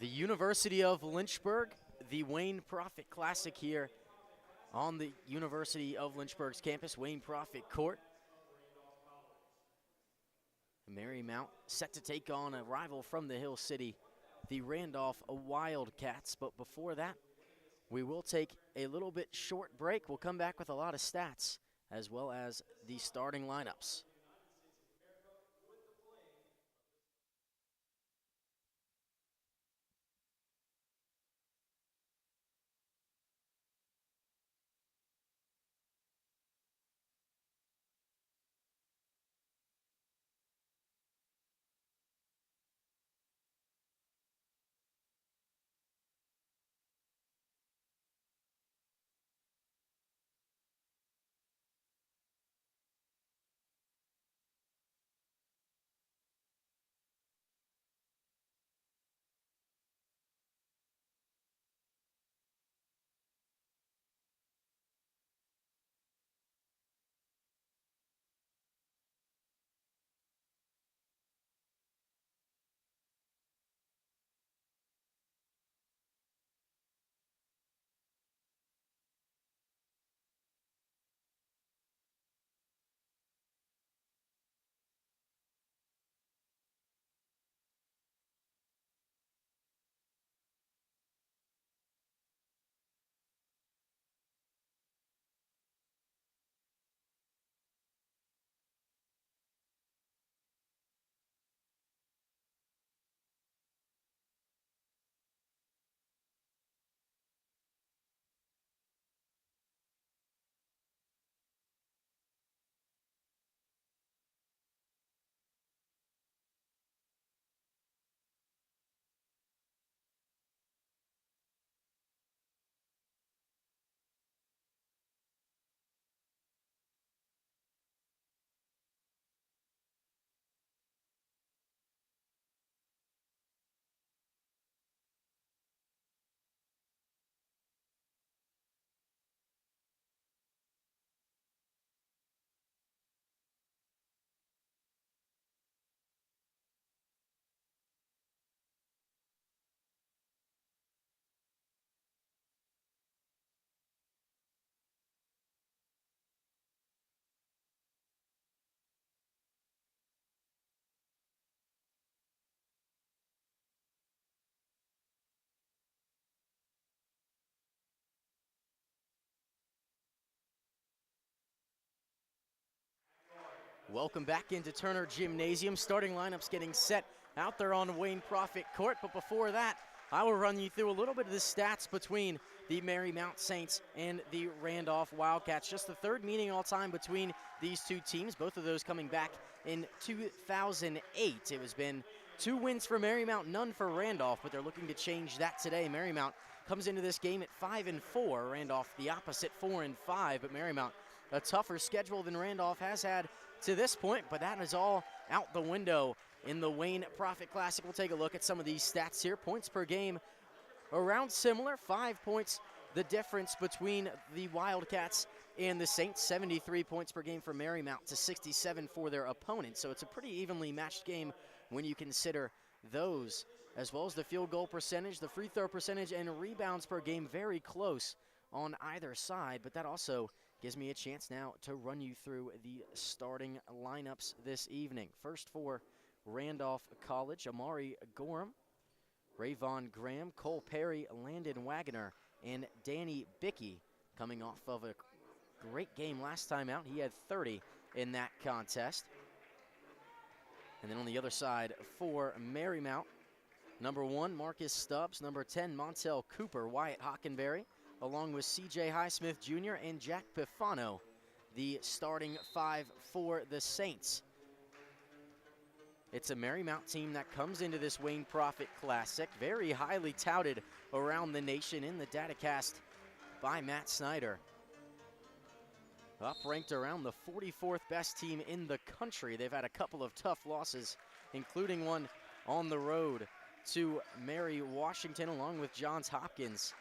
The University of Lynchburg, the Wayne Proffitt Classic here on the University of Lynchburg's campus, Wayne Proffitt Court. Marymount set to take on a rival from the Hill City, the Randolph WildCats. But before that, we will take a little bit short break. We'll come back with a lot of stats as well as the starting lineups. Welcome back into Turner Gymnasium. Starting lineups getting set out there on Wayne Proffitt Court. But before that, I will run you through a little bit of the stats between the Marymount Saints and the Randolph Wildcats. Just the third meeting all time between these two teams, both of those coming back in 2008. It has been 2 wins for Marymount, none for Randolph, but they're looking to change that today. Marymount comes into this game at 5-4. Randolph the opposite, 4-5, but Marymount a tougher schedule than Randolph has had to this point, but that is all out the window in the Wayne Proffitt Classic. We'll take a look at some of these stats here. Points per game around similar, 5 points the difference between the Wildcats and the Saints. 73 points per game for Marymount to 67 for their opponent, so it's a pretty evenly matched game when you consider those, as well as the field goal percentage, the free throw percentage, and rebounds per game very close on either side, but that also gives me a chance now to run you through the starting lineups this evening. First for Randolph College, Amari Gorham, Rayvon Graham, Cole Perry, Landon Wagoner, and Danny Bickey, coming off of a great game last time out. He had 30 in that contest. And then on the other side for Marymount, number 1, Marcus Stubbs, number 10, Montel Cooper, Wyatt Hockenberry, along with C.J. Highsmith Jr. and Jack Pifano, the starting 5 for the Saints. It's a Marymount team that comes into this Wayne Proffitt Classic, very highly touted around the nation in the datacast by Matt Snyder. Up-ranked around the 44th best team in the country. They've had a couple of tough losses, including one on the road to Mary Washington along with Johns Hopkins.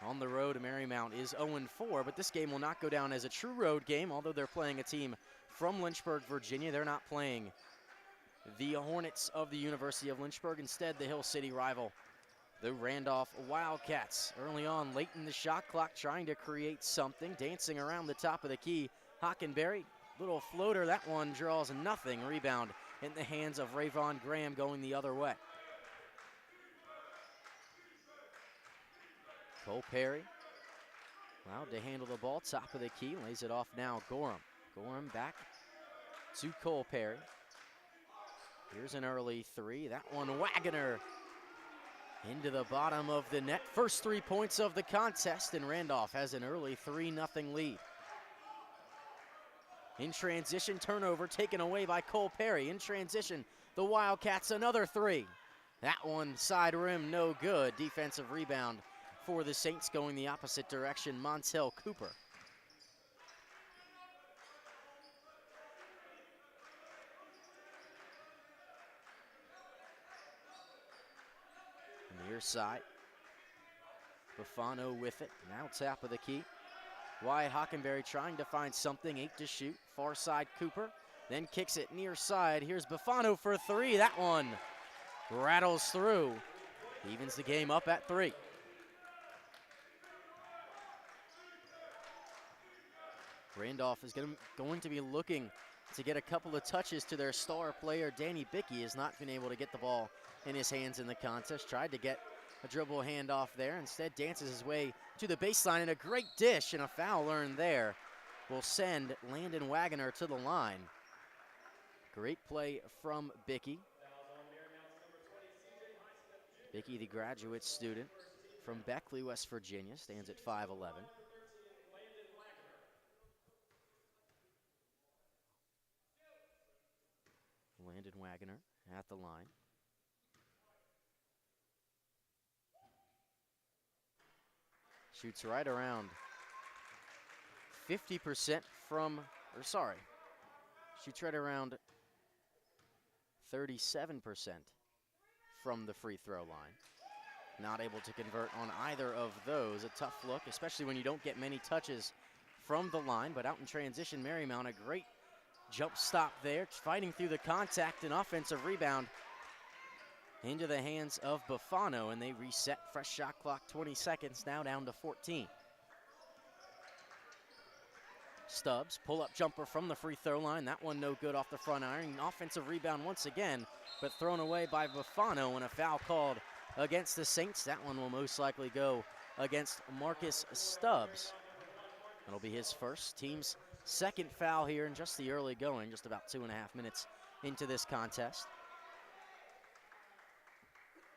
On the road, Marymount is 0-4, but this game will not go down as a true road game, although they're playing a team from Lynchburg, Virginia. They're not playing the Hornets of the University of Lynchburg. Instead, the Hill City rival the Randolph Wildcats. Early on, late in the shot clock, trying to create something, dancing around the top of the key. Hockenberry, little floater, that one draws nothing. Rebound in the hands of Rayvon Graham going the other way. Cole Perry, allowed to handle the ball, top of the key, lays it off now, Gorham. Gorham back to Cole Perry. Here's an early three, that one Wagner into the bottom of the net. First 3 points of the contest, and Randolph has an early 3-0 lead. In transition, turnover taken away by Cole Perry. In transition, the Wildcats another three. That one side rim, no good. Defensive rebound for the Saints going the opposite direction, Montel Cooper. Near side, Buffano with it, now top of the key. Wyatt Hockenberry trying to find something, 8 to shoot. Far side Cooper, then kicks it near side. Here's Buffano for three, that one rattles through. Evens the game up at 3. Randolph is going to be looking to get a couple of touches to their star player. Danny Bickey has not been able to get the ball in his hands in the contest. Tried to get a dribble handoff there. Instead dances his way to the baseline, and a great dish, and a foul earned there will send Landon Wagner to the line. Great play from Bickey. Bickey, the graduate student from Beckley, West Virginia, stands at 5'11". Landon Wagner at the line. Shoots right around 50% from, or sorry, shoots right around 37% from the free throw line. Not able to convert on either of those. A tough look, especially when you don't get many touches from the line, but out in transition, Marymount, a great jump stop there, fighting through the contact, and offensive rebound into the hands of Buffano, and they reset. Fresh shot clock, 20 seconds, now down to 14. Stubbs, pull-up jumper from the free throw line. That one no good off the front iron. Offensive rebound once again, but thrown away by Buffano, and a foul called against the Saints. That one will most likely go against Marcus Stubbs. That'll be his first, team's second foul here in just the early going, just about 2.5 minutes into this contest.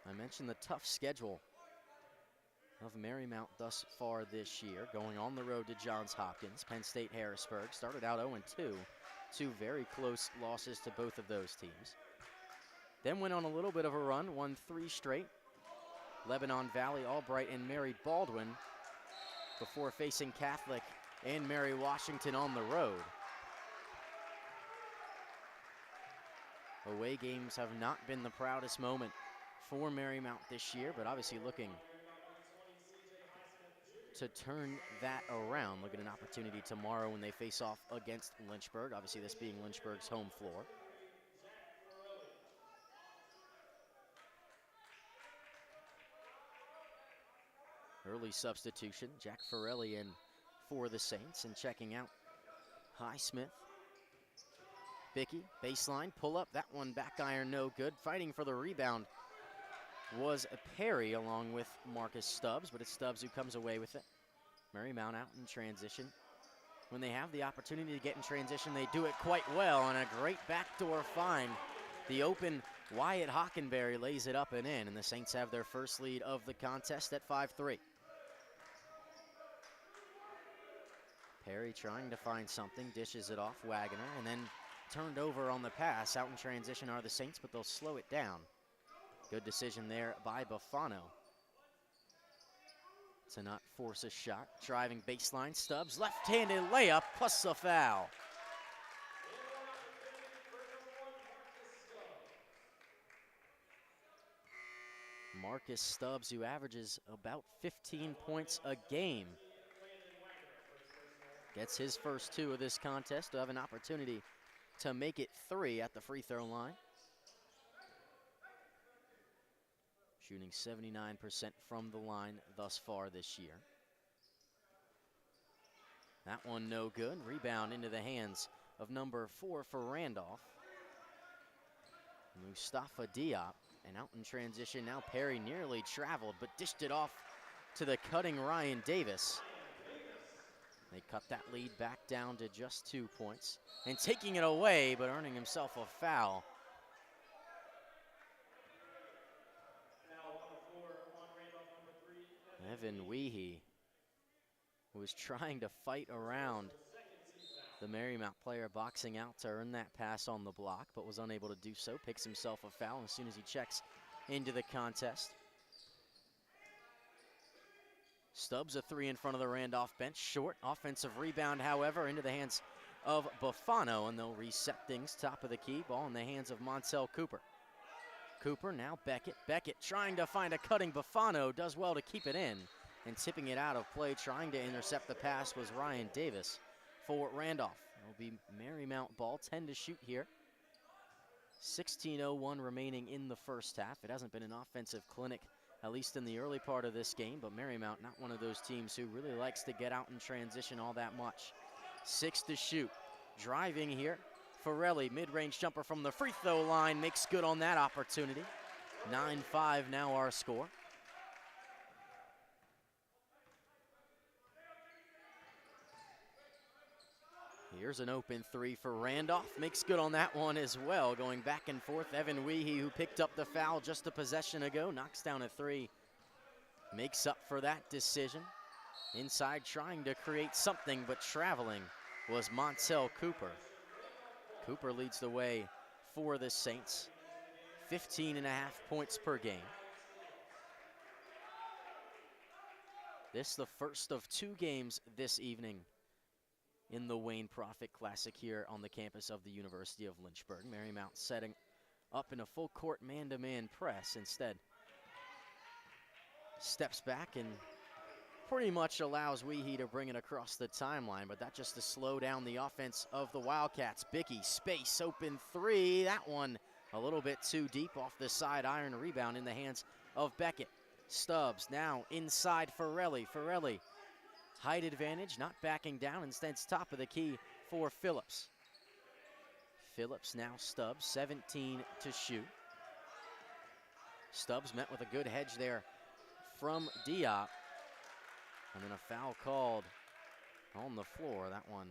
I mentioned the tough schedule of Marymount thus far this year, going on the road to Johns Hopkins, Penn State, Harrisburg. Started out 0-2, 2 very close losses to both of those teams. Then went on a little bit of a run, won 3 straight. Lebanon Valley, Albright, and Mary Baldwin, before facing Catholic and Mary Washington on the road. Away games have not been the proudest moment for Marymount this year, but obviously looking to turn that around. Look at an opportunity tomorrow when they face off against Lynchburg, obviously this being Lynchburg's home floor. Early substitution, Jack Farrelly in for the Saints, and checking out Highsmith. Bickey, baseline, pull up, that one back iron, no good. Fighting for the rebound was Perry along with Marcus Stubbs, but it's Stubbs who comes away with it. Marymount out in transition. When they have the opportunity to get in transition, they do it quite well, and a great backdoor find. The open Wyatt Hockenberry lays it up and in, and the Saints have their first lead of the contest at 5-3. Perry trying to find something, dishes it off Wagner, and then turned over on the pass. Out in transition are the Saints, but they'll slow it down. Good decision there by Buffano to not force a shot. Driving baseline, Stubbs, left-handed layup plus a foul. Marcus Stubbs, who averages about 15 points a game, gets his first 2 of this contest to have an opportunity to make it 3 at the free throw line. shooting 79% from the line thus far this year. That one no good. Rebound into the hands of number 4 for Randolph, Mustafa Diop. And out in transition now, Perry nearly traveled but dished it off to the cutting Ryan Davis. They cut that lead back down to just 2 points. And taking it away, but earning himself a foul. Evan Weehee, who was trying to fight around the Marymount player boxing out to earn that pass on the block, but was unable to do so. Picks himself a foul as soon as he checks into the contest. Stubbs a 3 in front of the Randolph bench. Short offensive rebound, however, into the hands of Buffano, and they'll reset things. Top of the key, ball in the hands of Montel Cooper. Cooper, now Beckett. Beckett trying to find a cutting Buffano, does well to keep it in, and tipping it out of play, trying to intercept the pass was Ryan Davis for Randolph. It'll be Marymount ball, 10 to shoot here. 16:01 remaining in the first half. It hasn't been an offensive clinic, at least in the early part of this game, but Marymount not one of those teams who really likes to get out in transition all that much. 6 to shoot. Driving here, Farrelly, mid-range jumper from the free throw line, makes good on that opportunity. 9-5 now our score. Here's an open 3 for Randolph. Makes good on that one as well. Going back and forth, Evan Weehee, who picked up the foul just a possession ago, knocks down a 3. Makes up for that decision. Inside trying to create something, but traveling was Montel Cooper. Cooper leads the way for the Saints. 15.5 points per game. This the first of 2 games this evening in the Wayne Proffitt Classic here on the campus of the University of Lynchburg. Marymount setting up in a full court man-to-man press. Instead, steps back and pretty much allows Weehee to bring it across the timeline, but that just to slow down the offense of the Wildcats. Bickey, space, open 3. That one a little bit too deep off the side iron. Rebound in the hands of Beckett. Stubbs now inside Farrelly. Farrelly, height advantage, not backing down. Instead, it's top of the key for Phillips. Phillips now Stubbs, 17 to shoot. Stubbs met with a good hedge there from Diop. And then a foul called on the floor. That one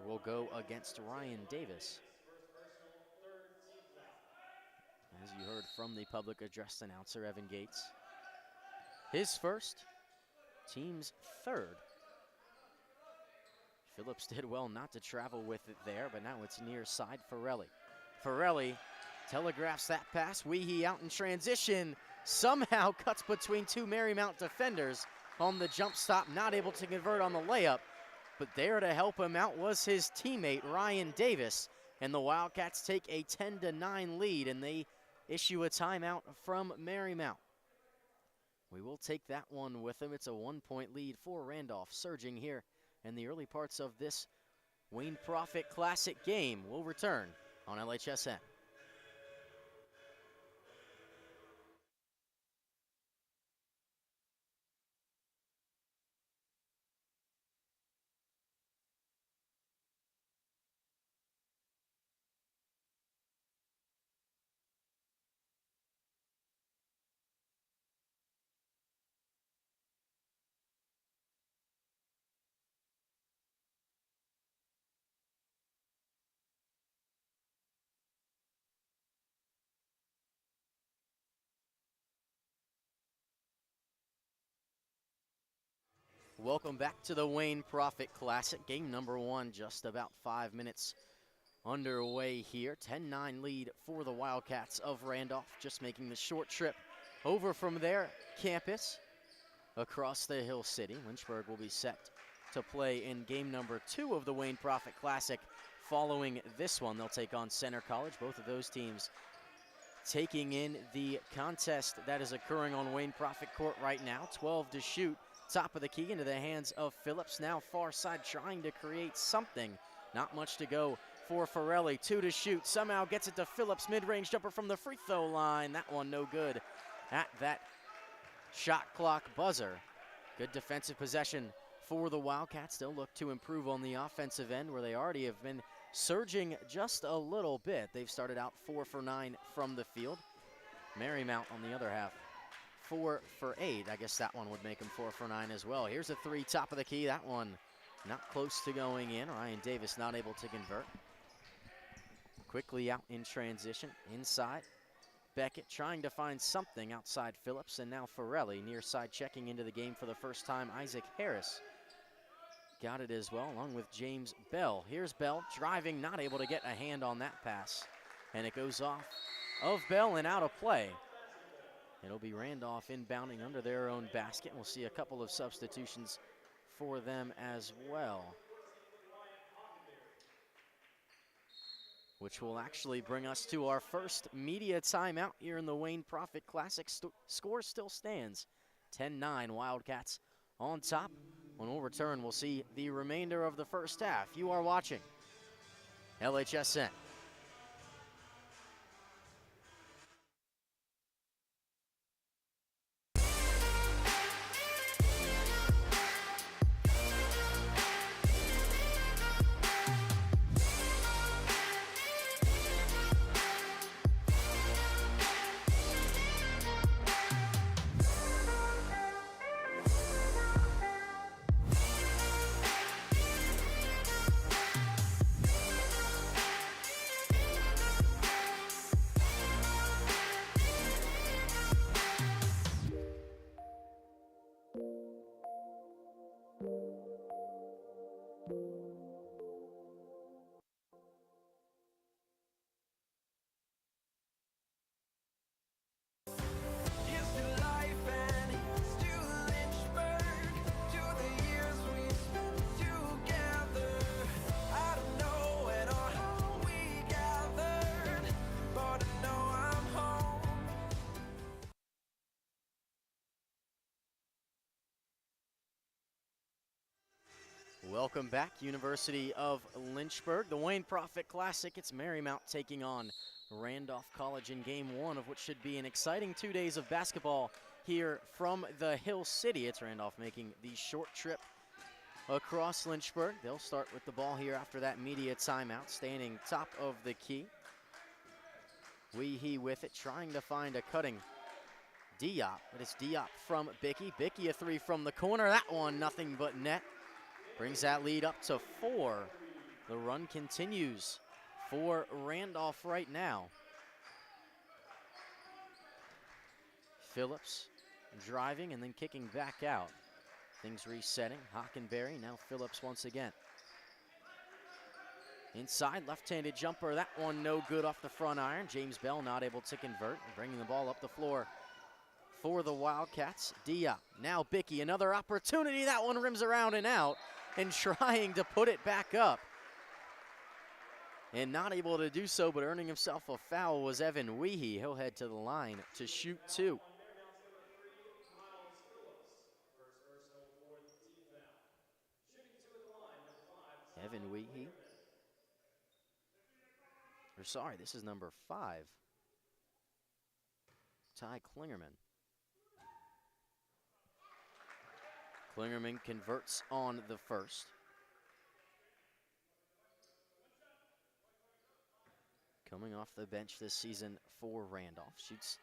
will go against Ryan Davis. As you heard from the public address announcer, Evan Gates. His first, team's third. Phillips did well not to travel with it there, but now it's near side Farrelly. Farrelly telegraphs that pass. Weehee out in transition. Somehow cuts between 2 Marymount defenders on the jump stop, not able to convert on the layup. But there to help him out was his teammate, Ryan Davis. And the Wildcats take a 10-9 lead, and they issue a timeout from Marymount. We will take that one with them. It's a 1-point lead for Randolph, surging here in the early parts of this Wayne Proffitt Classic game. We'll return on LHSN. Welcome back to the Wayne Proffitt Classic. Game number 1, just about 5 minutes underway here. 10-9 lead for the Wildcats of Randolph, just making the short trip over from their campus across the Hill City. Lynchburg will be set to play in game number 2 of the Wayne Proffitt Classic. Following this one, they'll take on Center College. Both of those teams taking in the contest that is occurring on Wayne Proffitt Court right now. 12 to shoot. Top of the key into the hands of Phillips. Now far side trying to create something. Not much to go for Forelli, 2 to shoot. Somehow gets it to Phillips, mid-range jumper from the free throw line. That one no good at that shot clock buzzer. Good defensive possession for the Wildcats. They'll look to improve on the offensive end where they already have been surging just a little bit. They've started out 4 for 9 from the field. Marymount on the other half, 4 for 8. I guess that one would make them 4 for 9 as well. Here's a 3, top of the key. That one not close to going in. Ryan Davis not able to convert. Quickly out in transition, inside. Beckett trying to find something outside Phillips, and now Forelli near side checking into the game for the first time. Isaac Harris got it as well, along with James Bell. Here's Bell driving, not able to get a hand on that pass, and it goes off of Bell and out of play. It'll be Randolph inbounding under their own basket. We'll see a couple of substitutions for them as well, which will actually bring us to our first media timeout here in the Wayne Proffitt Classic. Score still stands 10-9, Wildcats on top. When we'll return, we'll see the remainder of the first half. You are watching LHSN. Welcome back, University of Lynchburg. The Wayne Proffitt Classic. It's Marymount taking on Randolph College in game 1 of what should be an exciting 2 days of basketball here from the Hill City. It's Randolph making the short trip across Lynchburg. They'll start with the ball here after that media timeout, standing top of the key. Weehee with it, trying to find a cutting Diop, but it's Diop from Bickey. Bickey a 3 from the corner. That one nothing but net. Brings that lead up to 4. The run continues for Randolph right now. Phillips driving and then kicking back out. Things resetting. Hockenberry, now Phillips once again. Inside, left-handed jumper. That one no good off the front iron. James Bell not able to convert. Bringing the ball up the floor for the Wildcats. Diop, now Bickey, another opportunity. That one rims around and out, and trying to put it back up. And not able to do so, but earning himself a foul was Evan Weehee. He'll head to the line to shoot 2. Evan Weehee. Or sorry, this is number 5. Ty Klingerman. Klingerman converts on the first. Coming off the bench this season for Randolph. Shoots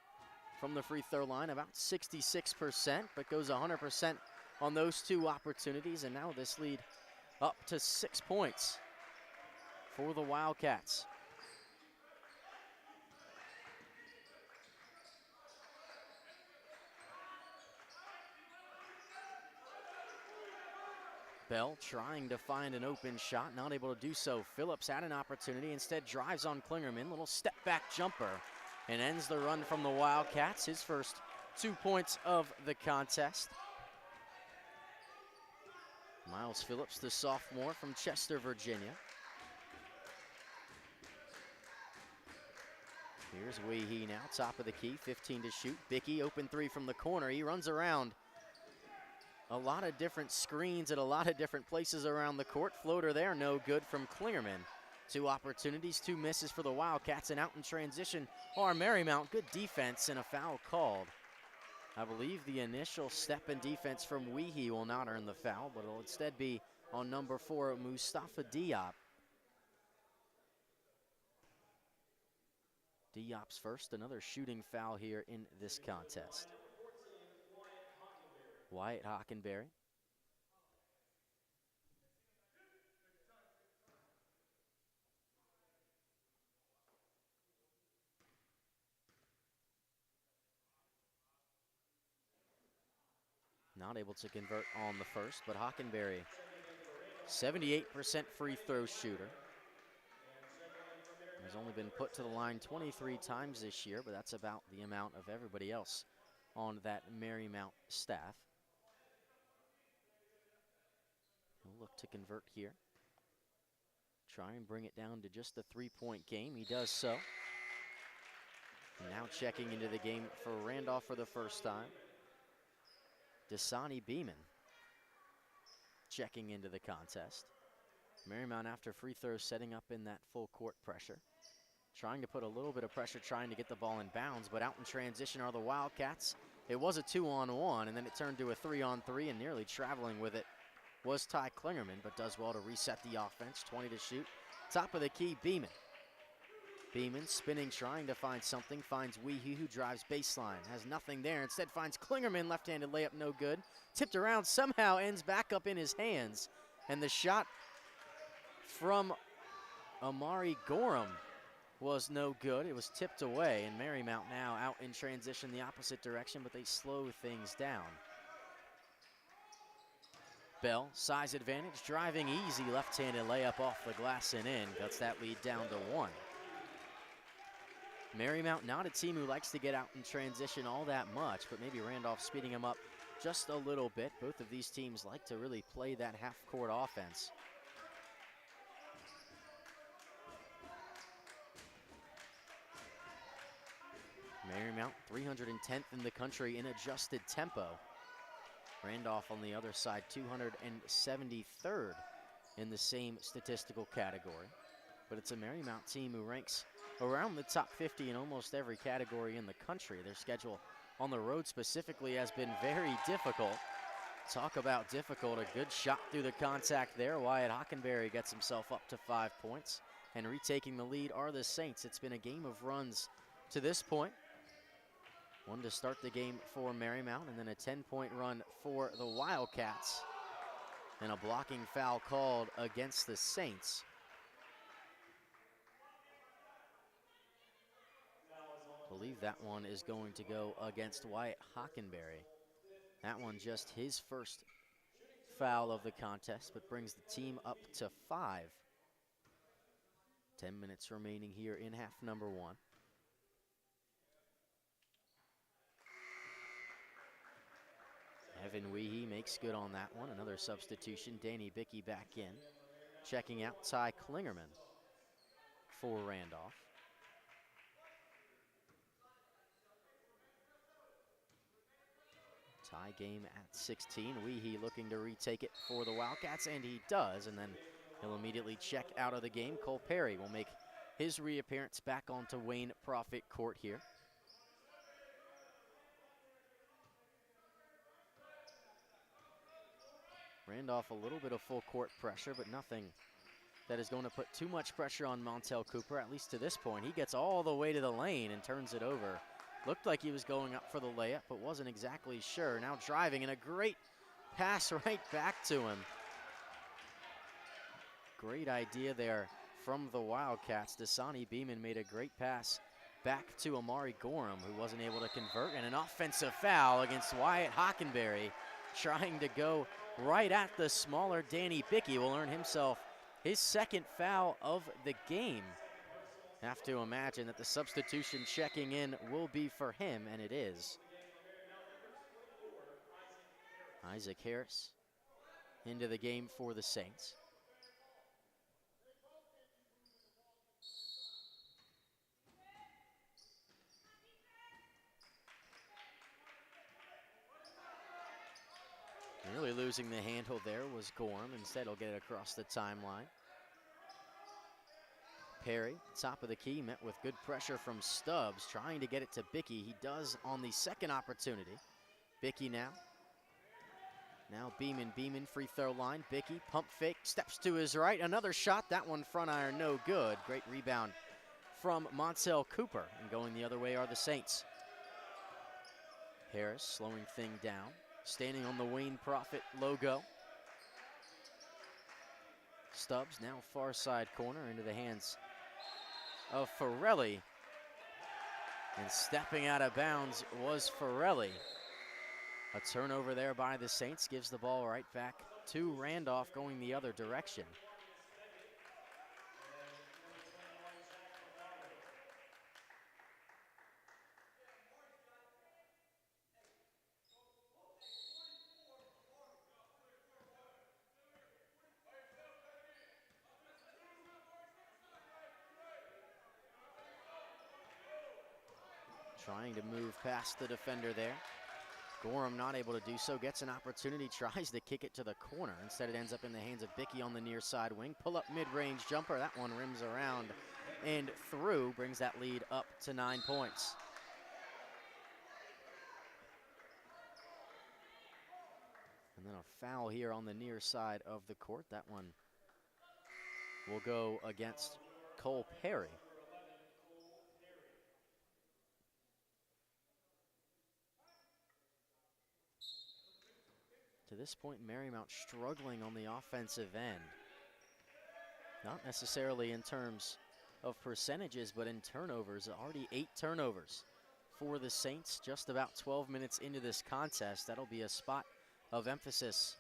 from the free throw line about 66%, but goes 100% on those 2 opportunities. And now this lead up to 6 points for the Wildcats. Bell trying to find an open shot, not able to do so. Phillips had an opportunity, instead drives on Klingerman. Little step back jumper and ends the run from the Wildcats. His first 2 points of the contest. Miles Phillips, the sophomore from Chester, Virginia. Here's Weehee now, top of the key, 15 to shoot. Bickey, open 3 from the corner. He runs around a lot of different screens at a lot of different places around the court. Floater there, no good from Klingerman. 2 opportunities, 2 misses for the Wildcats, and out in transition are Marymount. Good defense and a foul called. I believe the initial step in defense from Weehee will not earn the foul, but it'll instead be on number 4, Mustafa Diop. Diop's first, another shooting foul here in this contest. Wyatt Hockenberry. Not able to convert on the first, but Hockenberry, 78% free throw shooter. He's only been put to the line 23 times this year, but that's about the amount of everybody else on that Marymount staff. He'll look to convert here. Try and bring it down to just a 3-point game. He does so. And now checking into the game for Randolph for the first time, Dasani Beeman checking into the contest. Marymount, after free throws, setting up in that full court pressure. Trying to put a little bit of pressure, trying to get the ball in bounds, but out in transition are the Wildcats. It was a 2-on-1, and then it turned to a 3-on-3, and nearly traveling with it was Ty Klingerman, but does well to reset the offense. 20 to shoot. Top of the key, Beeman. Beeman spinning, trying to find something, finds Weehee, who drives baseline. Has nothing there, instead finds Klingerman, left-handed layup, no good. Tipped around, somehow ends back up in his hands. And the shot from Amari Gorham was no good. It was tipped away, and Marymount now out in transition the opposite direction, but they slow things down. Bell, size advantage, driving easy, left-handed layup off the glass and in. Cuts that lead down to 1. Marymount, not a team who likes to get out in transition all that much, but maybe Randolph speeding them up just a little bit. Both of these teams like to really play that half-court offense. Marymount, 310th in the country in adjusted tempo. Randolph on the other side, 273rd in the same statistical category. But it's a Marymount team who ranks around the top 50 in almost every category in the country. Their schedule on the road specifically has been very difficult. Talk about difficult, a good shot through the contact there. Wyatt Hockenberry gets himself up to 5 points, and retaking the lead are the Saints. It's been a game of runs to this point. One to start the game for Marymount, and then a 10-point run for the Wildcats. And a blocking foul called against the Saints. I believe that one is going to go against Wyatt Hockenberry. That one just his first foul of the contest, but brings the team up to 5. 10 minutes remaining here in half number 1. Evan Weehee makes good on that one. Another substitution, Danny Bickey back in. Checking out Ty Klingerman for Randolph. Tie game at 16. Weehee looking to retake it for the Wildcats, and he does, and then he'll immediately check out of the game. Cole Perry will make his reappearance back onto Wayne Proffitt court here. Randolph a little bit of full court pressure, but nothing that is going to put too much pressure on Montel Cooper, at least to this point. He gets all the way to the lane and turns it over. Looked like he was going up for the layup, but wasn't exactly sure. Now driving, and a great pass right back to him. Great idea there from the Wildcats. Dasani Beeman made a great pass back to Amari Gorham, who wasn't able to convert, and an offensive foul against Wyatt Hockenberry, trying to go right at the smaller Danny Bickey. Will earn himself his second foul of the game. Have to imagine that the substitution checking in will be for him, and it is. Isaac Harris into the game for the Saints. Really losing the handle there was Gorham. Instead, he'll get it across the timeline. Perry, top of the key, met with good pressure from Stubbs, trying to get it to Bickey. He does on the second opportunity. Bickey now. Now Beeman, free throw line. Bickey, pump fake, steps to his right. Another shot, that one front iron, no good. Great rebound from Montel Cooper. And going the other way are the Saints. Harris slowing thing down, standing on the Wayne Proffitt logo. Stubbs now far side corner into the hands of Farrelly. And stepping out of bounds was Farrelly. A turnover there by the Saints gives the ball right back to Randolph going the other direction. Trying to move past the defender there. Gorham not able to do so, gets an opportunity, tries to kick it to the corner. Instead it ends up in the hands of Bickey on the near side wing. Pull up mid-range jumper, that one rims around and through, brings that lead up to 9 points. And then a foul here on the near side of the court. That one will go against Cole Perry. To this point, Marymount struggling on the offensive end. Not necessarily in terms of percentages, but in turnovers. Already 8 turnovers for the Saints, just about 12 minutes into this contest. That'll be a spot of emphasis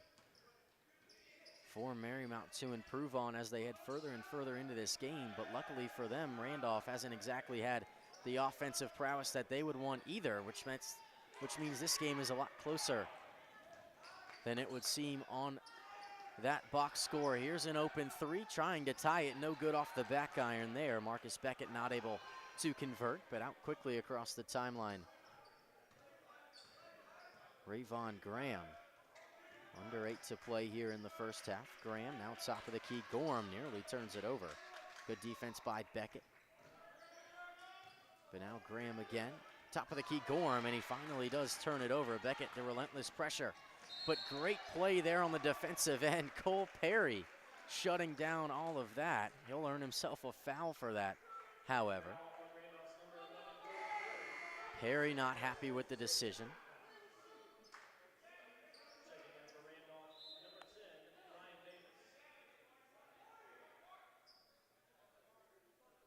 for Marymount to improve on as they head further and further into this game. But luckily for them, Randolph hasn't exactly had the offensive prowess that they would want either, which means this game is a lot closer than it would seem on that box score. Here's an open three, trying to tie it, no good off the back iron there. Marcus Beckett not able to convert, but out quickly across the timeline. Rayvon Graham, under 8 to play here in the first half. Graham now top of the key. Gorham nearly turns it over. Good defense by Beckett. But now Graham again, top of the key. Gorham, and he finally does turn it over. Beckett, the relentless pressure. But great play there on the defensive end. Cole Perry shutting down all of that. He'll earn himself a foul for that, however. Perry not happy with the decision.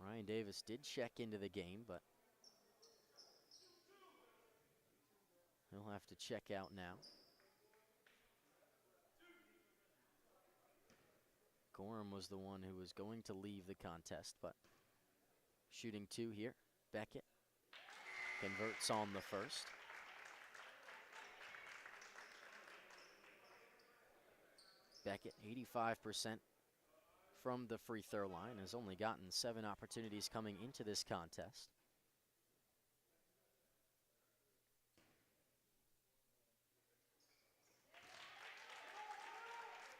Ryan Davis did check into the game, but he'll have to check out now. Gorham was the one who was going to leave the contest, but shooting 2 here. Beckett converts on the first. Beckett, 85% from the free throw line, has only gotten 7 opportunities coming into this contest.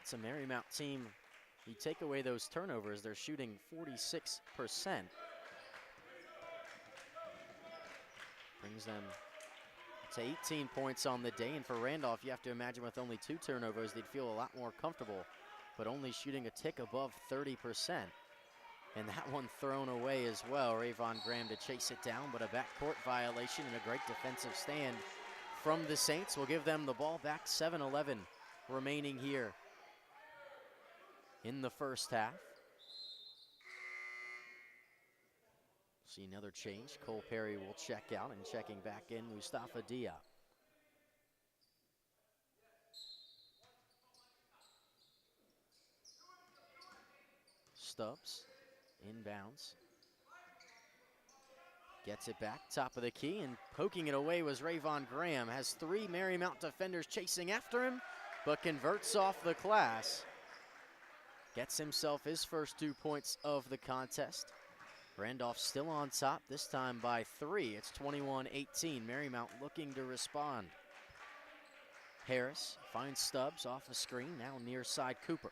It's a Marymount team. You take away those turnovers, they're shooting 46%. Brings them to 18 points on the day. And for Randolph, you have to imagine with only 2 turnovers, they'd feel a lot more comfortable, but only shooting a tick above 30%. And that one thrown away as well. Rayvon Graham to chase it down, but a backcourt violation and a great defensive stand from the Saints will give them the ball back. 7:11 remaining here in the first half. See another change. Cole Perry will check out, and checking back in, Mustafa Diop. Stubbs inbounds. Gets it back, top of the key, and poking it away was Rayvon Graham. Has 3 Marymount defenders chasing after him, but converts off the glass. Gets himself his first 2 points of the contest. Randolph still on top, this time by 3. It's 21-18. Marymount looking to respond. Harris finds Stubbs off a screen, now near side Cooper.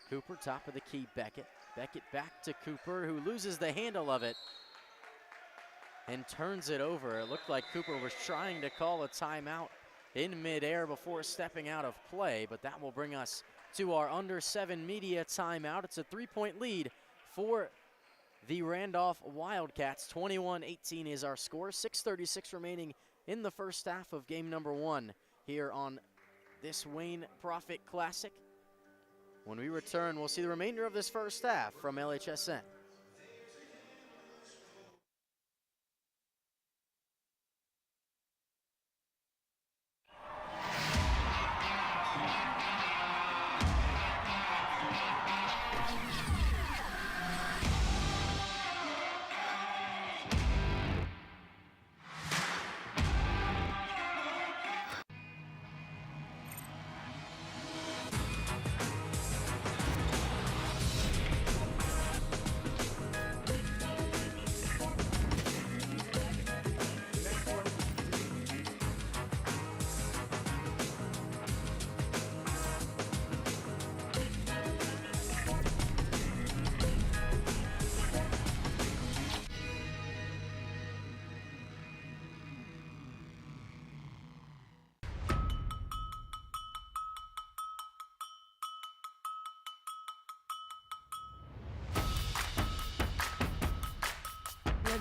Cooper, top of the key, Beckett. Beckett back to Cooper, who loses the handle of it and turns it over. It looked like Cooper was trying to call a timeout in midair before stepping out of play, but that will bring us to our under 7 media timeout. It's a 3-point lead for the Randolph Wildcats. 21-18 is our score. 6:36 remaining in the first half of game number 1 here on this Wayne Proffitt Classic. When we return, we'll see the remainder of this first half from LHSN.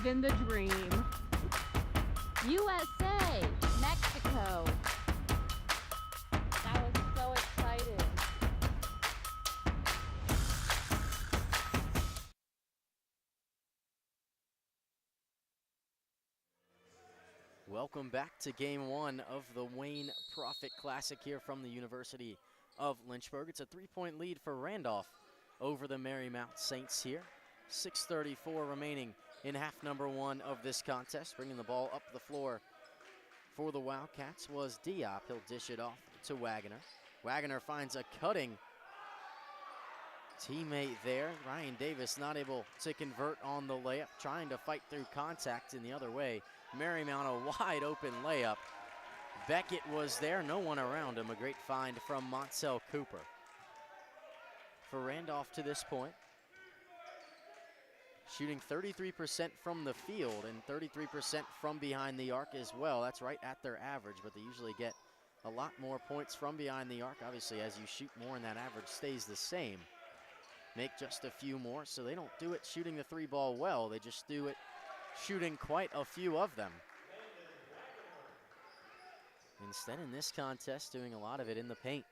Living the dream. USA, Mexico. That was so exciting. Welcome back to game 1 of the Wayne Proffitt Classic here from the University of Lynchburg. It's a 3-point lead for Randolph over the Marymount Saints here. 6:34 remaining in half number 1 of this contest. Bringing the ball up the floor for the Wildcats was Diop. He'll dish it off to Wagner. Wagner finds a cutting teammate there. Ryan Davis not able to convert on the layup, trying to fight through contact in the other way. Marymount a wide open layup. Beckett was there, no one around him. A great find from Montel Cooper. For Randolph to this point, shooting 33% from the field and 33% from behind the arc as well. That's right at their average, but they usually get a lot more points from behind the arc. Obviously, as you shoot more and that average stays the same, make just a few more. So they don't do it shooting the 3 ball well. They just do it shooting quite a few of them. Instead, in this contest, doing a lot of it in the paint.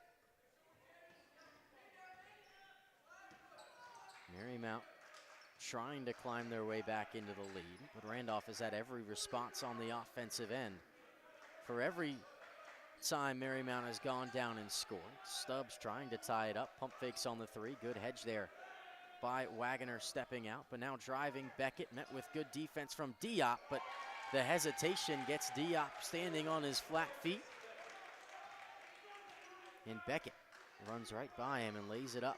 Marymount trying to climb their way back into the lead, but Randolph has had every response on the offensive end. For every time Marymount has gone down and scored, Stubbs trying to tie it up, pump fakes on the 3, good hedge there by Wagner stepping out, but now driving Beckett, met with good defense from Diop, but the hesitation gets Diop standing on his flat feet. And Beckett runs right by him and lays it up.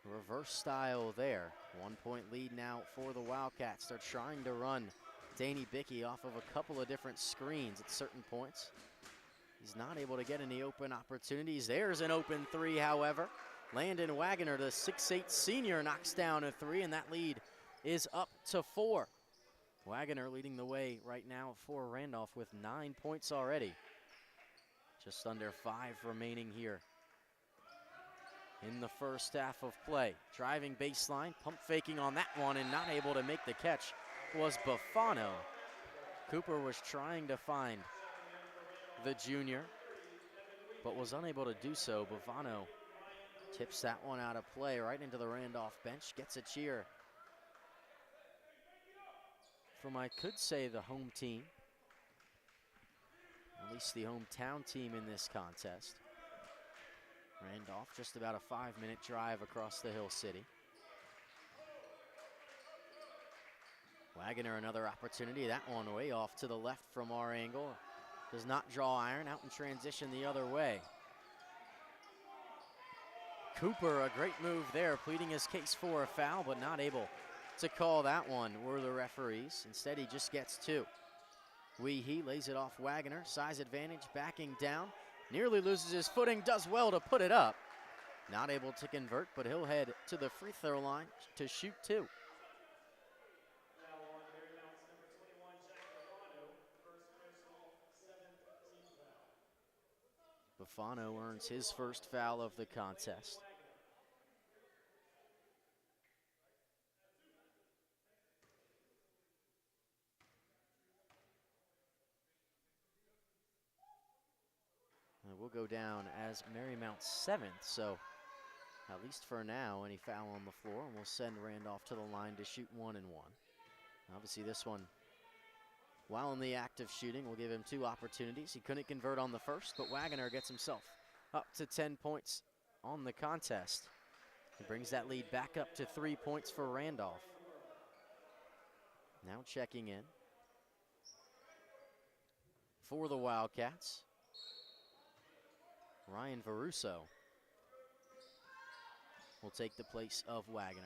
Reverse style there. 1-point lead now for the Wildcats. They're trying to run Danny Bickey off of a couple of different screens at certain points. He's not able to get any open opportunities. There's an open 3, however. Landon Wagner, the 6'8 senior, knocks down a 3, and that lead is up to 4. Wagner leading the way right now for Randolph with 9 points already. Just under 5 remaining here in the first half of play. Driving baseline, pump faking on that one, and not able to make the catch was Buffano. Cooper was trying to find the junior, but was unable to do so. Buffano tips that one out of play right into the Randolph bench, gets a cheer from, I could say, the home team, at least the hometown team in this contest. Randolph, just about a 5-minute drive across the Hill City. Wagner, another opportunity. That one way off to the left from our angle. Does not draw iron, out in transition the other way. Cooper, a great move there, pleading his case for a foul, but not able to call that one, were the referees. Instead, he just gets 2. He lays it off Wagner, size advantage, backing down. Nearly loses his footing, does well to put it up, Not able to convert, but he'll head to the free throw line to shoot 2. Buffano earns his first foul of the contest. And we'll go down as Marymount's 7th, so at least for now, any foul on the floor, and we'll send Randolph to the line to shoot 1 and 1. Obviously this one, while in the act of shooting, we'll give him 2 opportunities. He couldn't convert on the first, but Wagoner gets himself up to 10 points on the contest. He brings that lead back up to 3 points for Randolph. Now checking in for the Wildcats, Ryan Varuso will take the place of Wagoner.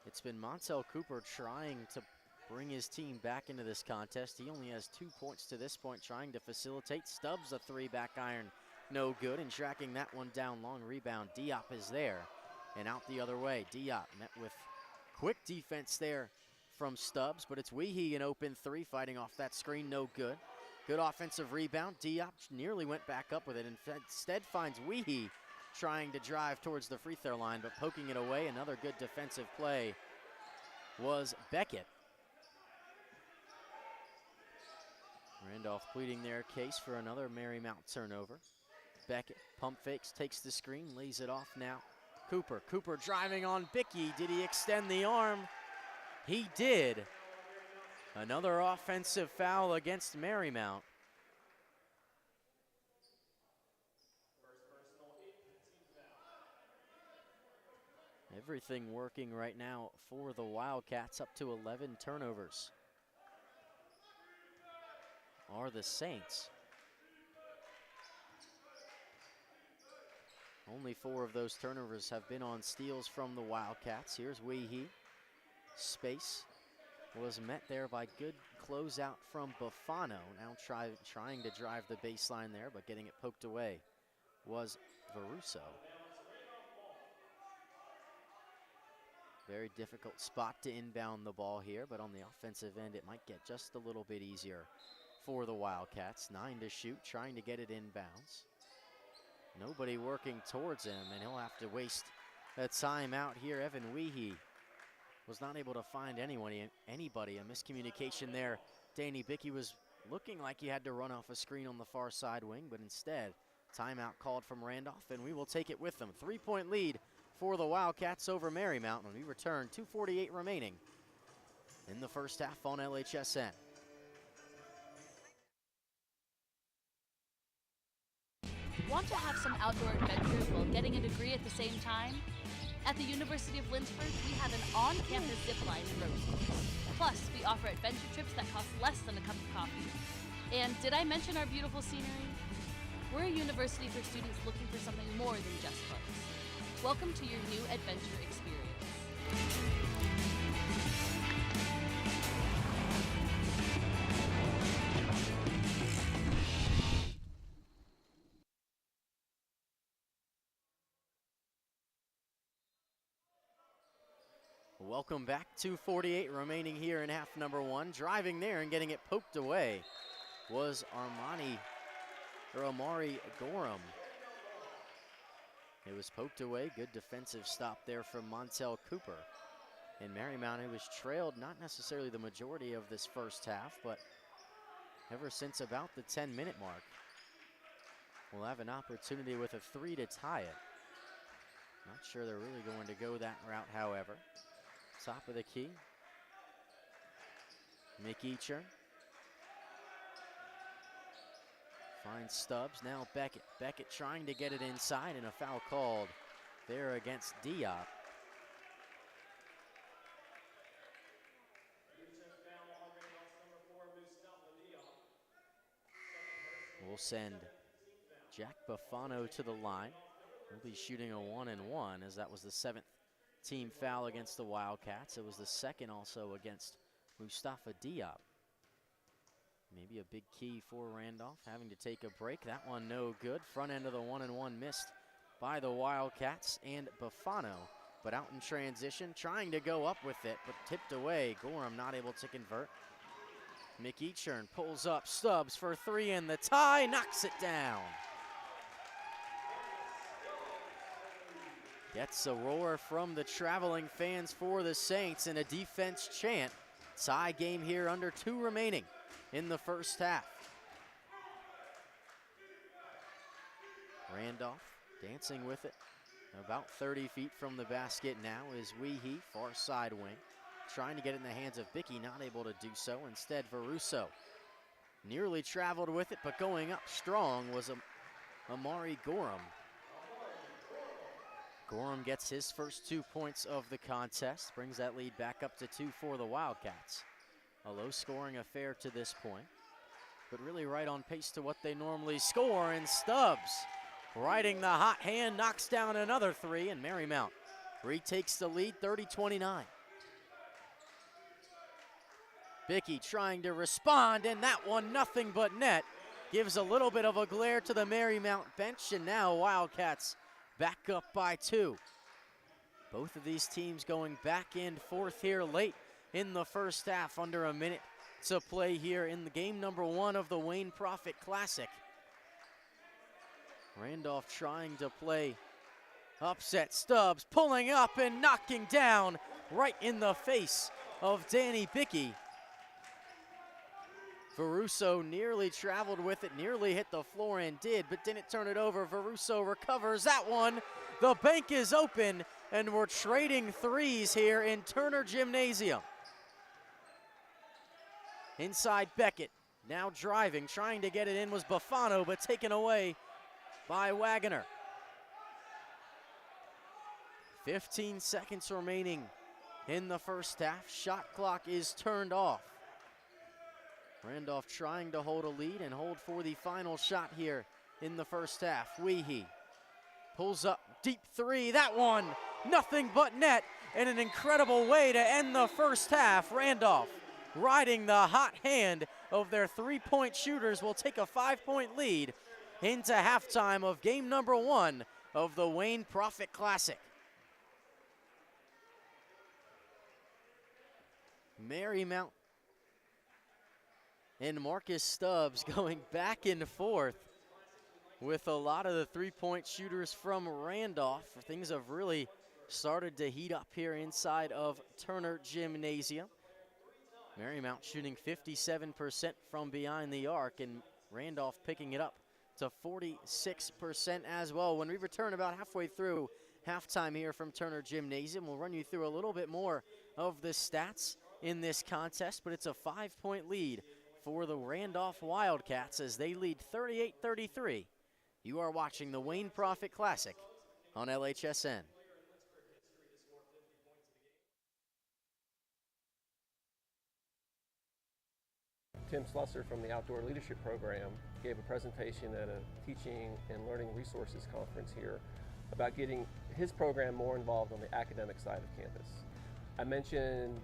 It's been Montel Cooper trying to bring his team back into this contest. He only has 2 points to this point, trying to facilitate. Stubbs a 3 back iron, no good, and tracking that one down. Long rebound, Diop is there and out the other way. Diop met with quick defense there from Stubbs, but it's Weehee an open 3, fighting off that screen, no good. Good offensive rebound. Diop nearly went back up with it, and instead finds Weehee trying to drive towards the free throw line, but poking it away. Another good defensive play was Beckett. Randolph pleading their case for another Marymount turnover. Beckett pump fakes, takes the screen, lays it off now. Cooper driving on Bickey. Did he extend the arm? He did. Another offensive foul against Marymount. Everything working right now for the Wildcats. Up to 11 turnovers are the Saints. Only 4 of those turnovers have been on steals from the Wildcats. Here's Weehee. Space was met there by good closeout from Buffano. Now trying to drive the baseline there, but getting it poked away was Varuso. Very difficult spot to inbound the ball here, but on the offensive end, it might get just a little bit easier for the Wildcats. 9 to shoot, trying to get it inbounds. Nobody working towards him, and he'll have to waste a timeout here. Evan Weehee was not able to find anybody. A miscommunication there. Danny Bickey was looking like he had to run off a screen on the far side wing, but instead, timeout called from Randolph, and we will take it with them. 3-point lead for the Wildcats over Marymount when we return. 2:48 remaining in the first half on LHSN. Want to have some outdoor adventures while getting a degree at the same time? At the University of Lynchburg, we have an on-campus zip line and road course. Plus, we offer adventure trips that cost less than a cup of coffee. And did I mention our beautiful scenery? We're a university for students looking for something more than just books. Welcome to your new adventure experience. Welcome back. 2:48 remaining here in half number 1. Driving there and getting it poked away was Omari Gorham. It was poked away. Good defensive stop there from Montel Cooper. In Marymount, it was trailed not necessarily the majority of this first half, but ever since about the 10-minute mark, we'll have an opportunity with a 3 to tie it. Not sure they're really going to go that route, however. Top of the key, Mick Eacher finds Stubbs, now Beckett. Beckett trying to get it inside, and a foul called there against Diop. We'll send Jack Buffano to the line. He'll be shooting a 1-and-1, as that was the 7th team foul against the Wildcats. It was the 2nd also against Mustafa Diop. Maybe a big key for Randolph, having to take a break. That one no good. Front end of the 1-and-1 missed by the Wildcats and Buffano, but out in transition, trying to go up with it, but tipped away. Gorham not able to convert. McEachern pulls up, Stubbs for three, and the tie knocks it down. Gets a roar from the traveling fans for the Saints and a defense chant. Tie game here, under 2 remaining in the first half. Randolph dancing with it. About 30 feet from the basket now is Weehee, far side wing. Trying to get it in the hands of Bickey, not able to do so. Instead, Varuso nearly traveled with it, but going up strong was Amari Gorham. Gorham gets his first 2 points of the contest, brings that lead back up to 2 for the Wildcats. A low-scoring affair to this point, but really right on pace to what they normally score, and Stubbs, riding the hot hand, knocks down another 3, and Marymount retakes the lead, 30-29. Bickey trying to respond, and that one nothing but net. Gives a little bit of a glare to the Marymount bench, and now Wildcats back up by 2. Both of these teams going back and forth here late in the first half, under a minute to play here in the game number 1 of the Wayne Proffitt Classic. Randolph trying to play upset. Stubbs pulling up and knocking down right in the face of Danny Bickey. Varuso nearly traveled with it, nearly hit the floor and did, but didn't turn it over. Varuso recovers that one. The bank is open, and we're trading threes here in Turner Gymnasium. Inside Beckett, now driving, trying to get it in was Buffano, but taken away by Wagoner. 15 seconds remaining in the first half. Shot clock is turned off. Randolph trying to hold a lead and hold for the final shot here in the first half. Weehee pulls up, deep 3, that one, nothing but net, and an incredible way to end the first half. Randolph, riding the hot hand of their 3-point shooters, will take a 5-point lead into halftime of game number 1 of the Wayne Proffitt Classic. Marymount and Marcus Stubbs going back and forth with a lot of the 3-point shooters from Randolph. Things have really started to heat up here inside of Turner Gymnasium. Marymount shooting 57% from behind the arc, and Randolph picking it up to 46% as well. When we return about halfway through halftime here from Turner Gymnasium, we'll run you through a little bit more of the stats in this contest, but it's a 5-point lead for the Randolph Wildcats as they lead 38-33. You are watching the Wayne Proffitt Classic on LHSN. Tim Slusser from the Outdoor Leadership Program gave a presentation at a teaching and learning resources conference here about getting his program more involved on the academic side of campus. I mentioned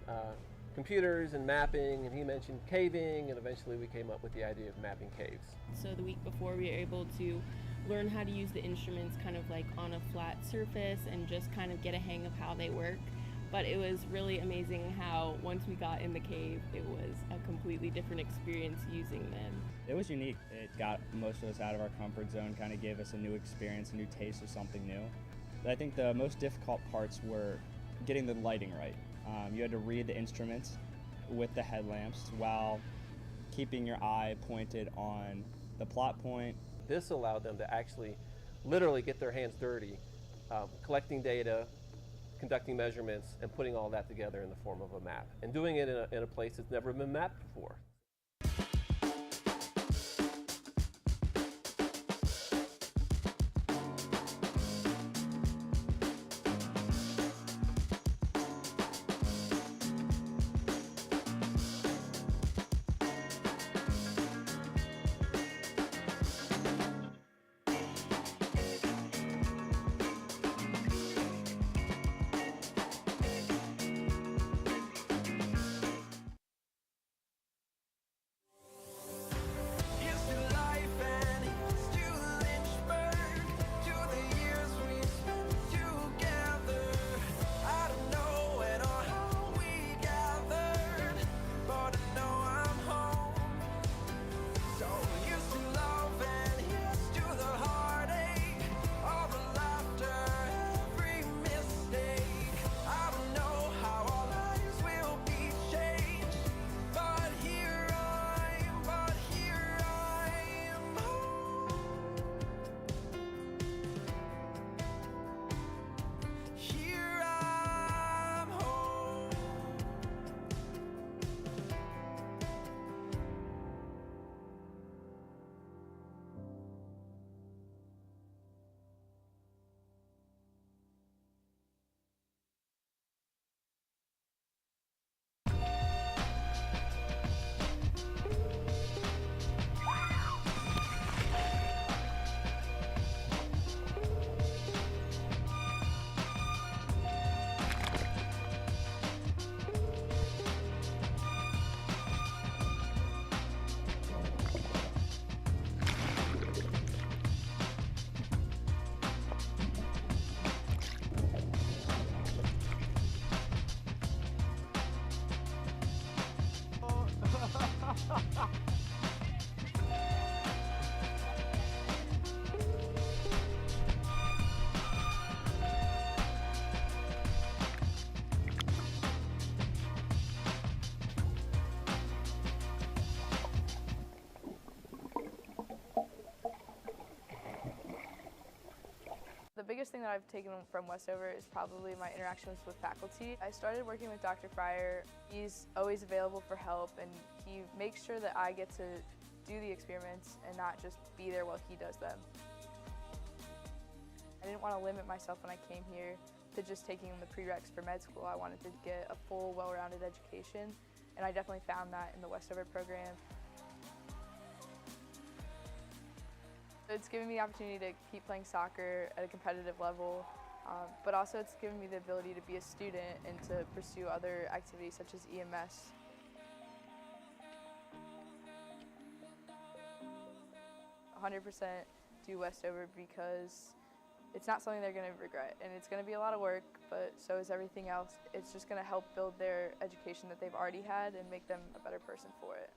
computers and mapping, and he mentioned caving, and eventually we came up with the idea of mapping caves. So the week before, we were able to learn how to use the instruments kind of like on a flat surface and just kind of get a hang of how they work. But it was really amazing how once we got in the cave, it was a completely different experience using them. It was unique. It got most of us out of our comfort zone, kind of gave us a new experience, a new taste of something new. But I think the most difficult parts were getting the lighting right. You had to read the instruments with the headlamps while keeping your eye pointed on the plot point. This allowed them to actually literally get their hands dirty, collecting data, conducting measurements, and putting all that together in the form of a map, and doing it in a place that's never been mapped before. biggest thing that I've taken from Westover is probably my interactions with faculty. I started working with Dr. Fryer. He's always available for help, and he makes sure that I get to do the experiments and not just be there while he does them. I didn't want to limit myself when I came here to just taking the prereqs for med school. I wanted to get a full, well-rounded education, and I definitely found that in the Westover program. It's given me the opportunity to keep playing soccer at a competitive level, but also it's given me the ability to be a student and to pursue other activities such as EMS. "100% do Westover because it's not something they're going to regret, and it's going to be a lot of work, but so is everything else. It's just going to help build their education that they've already had and make them a better person for it."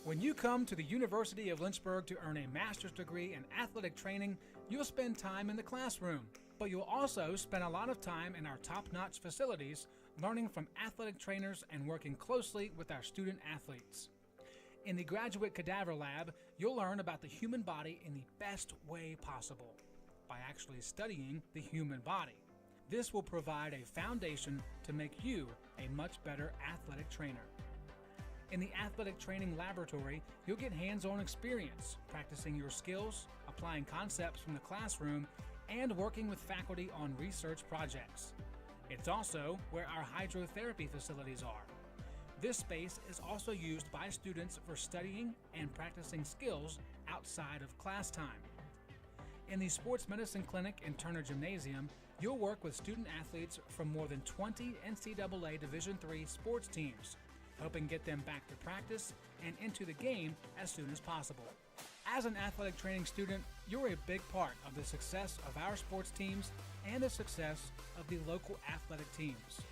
When you come to the University of Lynchburg to earn a master's degree in athletic training, you'll spend time in the classroom, but you'll also spend a lot of time in our top-notch facilities, learning from athletic trainers and working closely with our student athletes. In the Graduate Cadaver Lab, you'll learn about the human body in the best way possible, by actually studying the human body. This will provide a foundation to make you a much better athletic trainer. In the Athletic Training Laboratory, you'll get hands-on experience, practicing your skills, applying concepts from the classroom, and working with faculty on research projects. It's also where our hydrotherapy facilities are. This space is also used by students for studying and practicing skills outside of class time. In the Sports Medicine Clinic and Turner Gymnasium, you'll work with student athletes from more than 20 NCAA Division III sports teams, helping get them back to practice and into the game as soon as possible. As an athletic training student, you're a big part of the success of our sports teams and the success of the local athletic teams.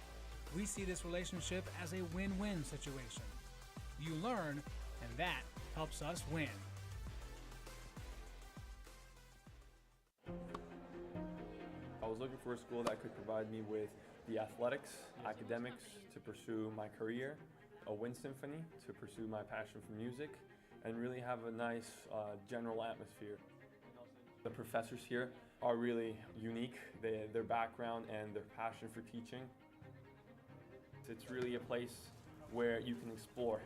We see this relationship as a win-win situation. You learn, and that helps us win. I was looking for a school that could provide me with the athletics, academics to pursue my career, a wind symphony to pursue my passion for music, and really have a nice general atmosphere. The professors here are really unique, their background and their passion for teaching. It's really a place where you can explore.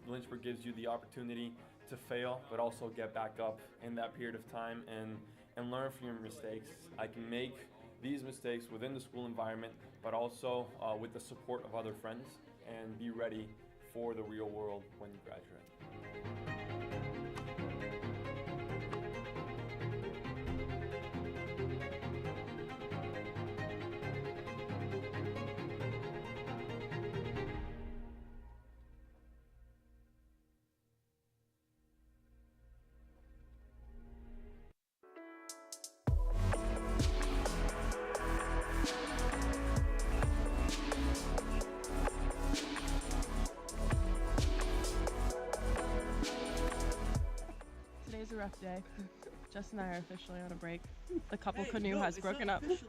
Lynchburg gives you the opportunity to fail, but also get back up in that period of time and learn from your mistakes. I can make these mistakes within the school environment, but also with the support of other friends, and be ready for the real world when you graduate. today. Jess and I are officially on a break. The couple canoe has broken up. It's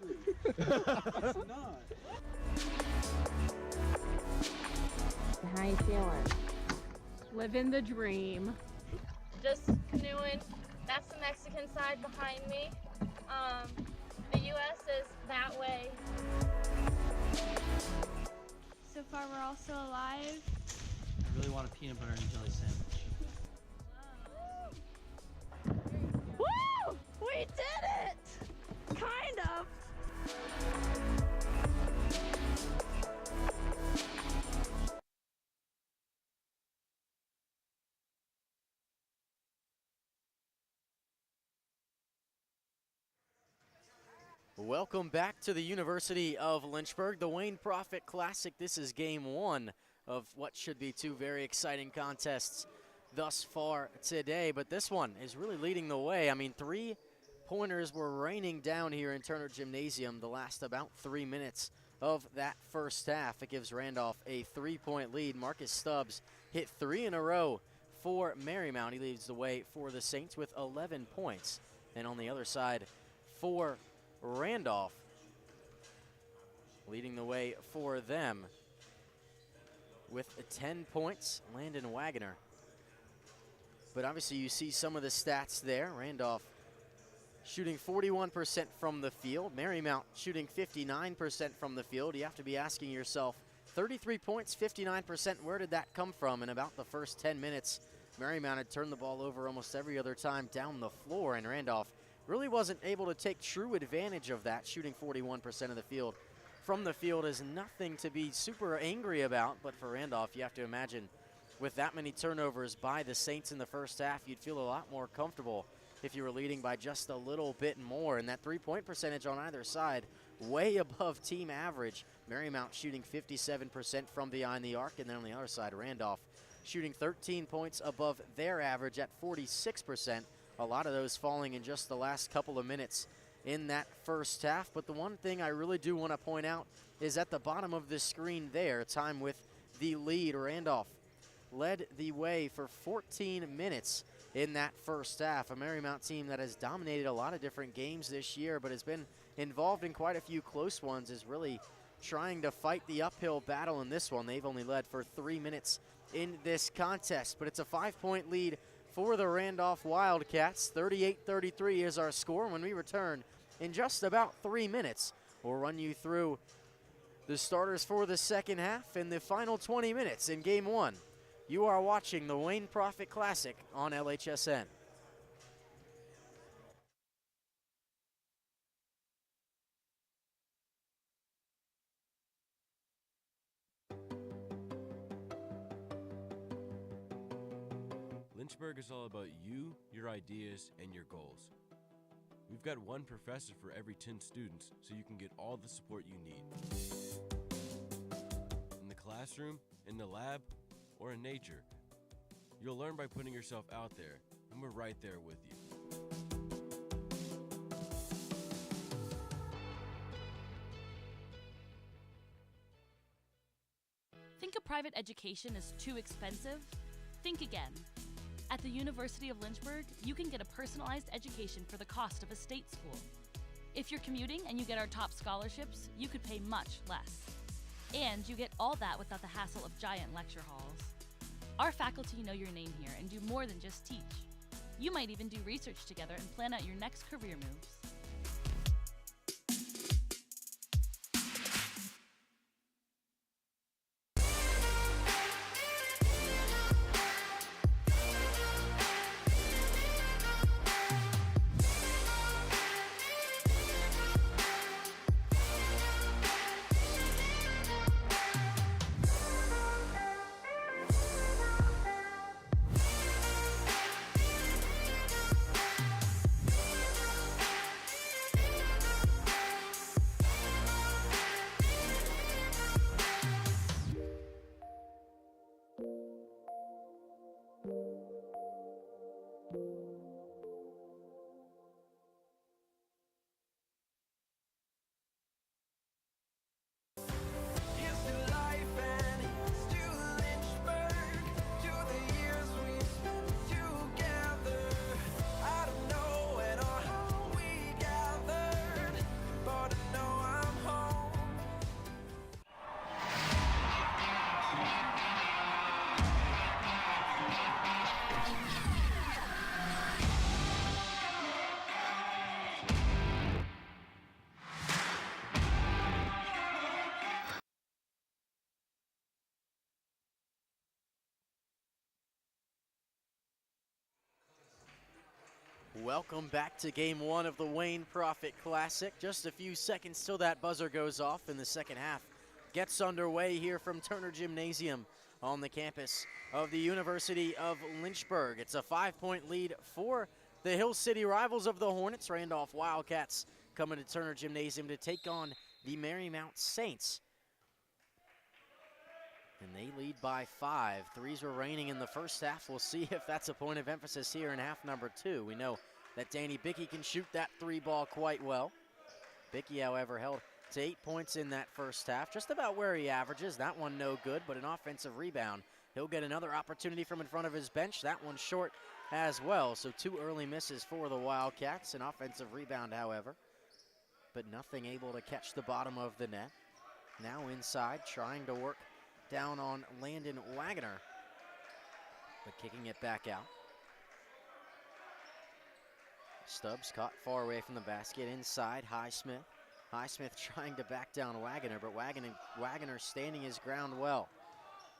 not. How you feeling? Living the dream. Just canoeing. That's the Mexican side behind me. The U.S. is that way. So far, we're all still alive. I really want a peanut butter and jelly sandwich. Woo! We did it! Kind of. Welcome back to the University of Lynchburg, the Wayne Proffitt Classic. This is game one of what should be two very exciting contests thus far today, but this one is really leading the way. I mean, 3-pointers were raining down here in Turner Gymnasium the last about 3 minutes of that first half. It gives Randolph a 3-point lead. Marcus Stubbs hit 3 in a row for Marymount. He leads the way for the Saints with 11 points. And on the other side for Randolph, leading the way for them with 10 points, Landon Wagoner. But obviously you see some of the stats there. Randolph shooting 41% from the field. Marymount shooting 59% from the field. You have to be asking yourself, 33 points, 59%, where did that come from? In about the first 10 minutes, Marymount had turned the ball over almost every other time down the floor, and Randolph really wasn't able to take true advantage of that. Shooting 41% of the field from the field is nothing to be super angry about, but for Randolph, you have to imagine with that many turnovers by the Saints in the first half, you'd feel a lot more comfortable if you were leading by just a little bit more. And that three-point percentage on either side, way above team average. Marymount shooting 57% from behind the arc, and then on the other side, Randolph shooting 13 points above their average at 46%. A lot of those falling in just the last couple of minutes in that first half. But the one thing I really do want to point out is at the bottom of this screen there, time with the lead. Randolph led the way for 14 minutes in that first half. A Marymount team that has dominated a lot of different games this year, but has been involved in quite a few close ones, is really trying to fight the uphill battle in this one. They've only led for 3 minutes in this contest, but it's a 5-point lead for the Randolph Wildcats. 38-33 is our score. When we return in just about 3 minutes, we'll run you through the starters for the second half and the final 20 minutes in game one. You are watching the Wayne Proffitt Classic on LHSN. Lynchburg is all about you, your ideas, and your goals. We've got one professor for every 10 students, so you can get all the support you need. In the classroom, in the lab, or in nature. You'll learn by putting yourself out there, and we're right there with you. Think a private education is too expensive? Think again. At the University of Lynchburg, you can get a personalized education for the cost of a state school. If you're commuting and you get our top scholarships, you could pay much less. And you get all that without the hassle of giant lecture halls. Our faculty know your name here and do more than just teach. You might even do research together and plan out your next career moves. Welcome back to game one of the Wayne Proffitt Classic. Just a few seconds till that buzzer goes off in the second half. Gets underway here from Turner Gymnasium on the campus of the University of Lynchburg. It's a 5-point lead for the Hill City rivals of the Hornets. Randolph Wildcats coming to Turner Gymnasium to take on the Marymount Saints. And they lead by 5. Threes were raining in the first half. We'll see if that's a point of emphasis here in half number 2. We know that Danny Bickey can shoot that 3 ball quite well. Bickey, however, held to 8 points in that first half, just about where he averages. That one no good, but an offensive rebound. He'll get another opportunity from in front of his bench. That one short as well, so 2 early misses for the Wildcats. An offensive rebound, however, but nothing able to catch the bottom of the net. Now inside, trying to work down on Landon Wagoner, but kicking it back out. Stubbs caught far away from the basket. Inside, Highsmith. Highsmith trying to back down Wagoner, but Wagoner standing his ground well.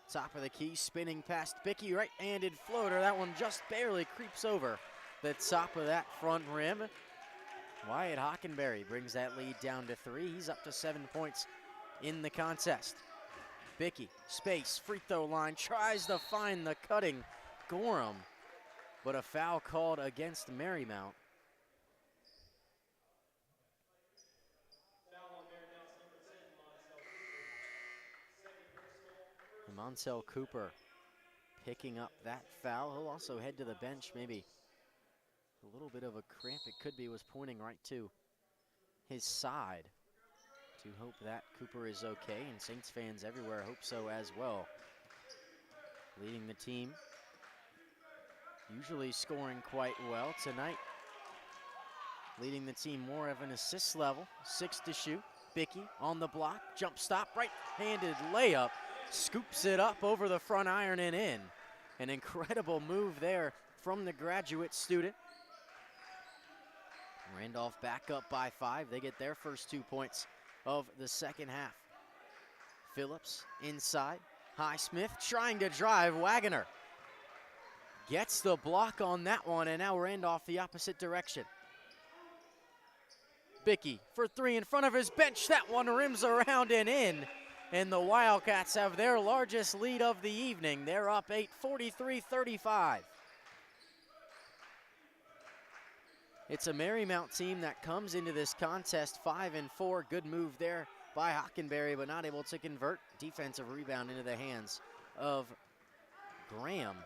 Top of the key, spinning past Bickey, right-handed floater. That one just barely creeps over the top of that front rim. Wyatt Hockenberry brings that lead down to 3. He's up to 7 points in the contest. Bickey, space, free throw line, tries to find the cutting Gorham, but a foul called against Marymount. Montel Cooper picking up that foul. He'll also head to the bench, maybe a little bit of a cramp. It could be, was pointing right to his side. To hope that Cooper is okay, and Saints fans everywhere hope so as well. Leading the team, usually scoring quite well. Tonight, leading the team more of an assist level. 6 to shoot. Bickey on the block, jump stop, right-handed layup. Scoops it up over the front iron and in. An incredible move there from the graduate student. Randolph back up by 5. They get their first 2 points of the second half. Phillips inside. Highsmith trying to drive. Wagoner gets the block on that one, and now Randolph the opposite direction. Bickey for 3 in front of his bench. That one rims around and in. And the Wildcats have their largest lead of the evening. They're up 8, 43-35. It's a Marymount team that comes into this contest 5-4. Good move there by Hockenberry, but not able to convert. Defensive rebound into the hands of Graham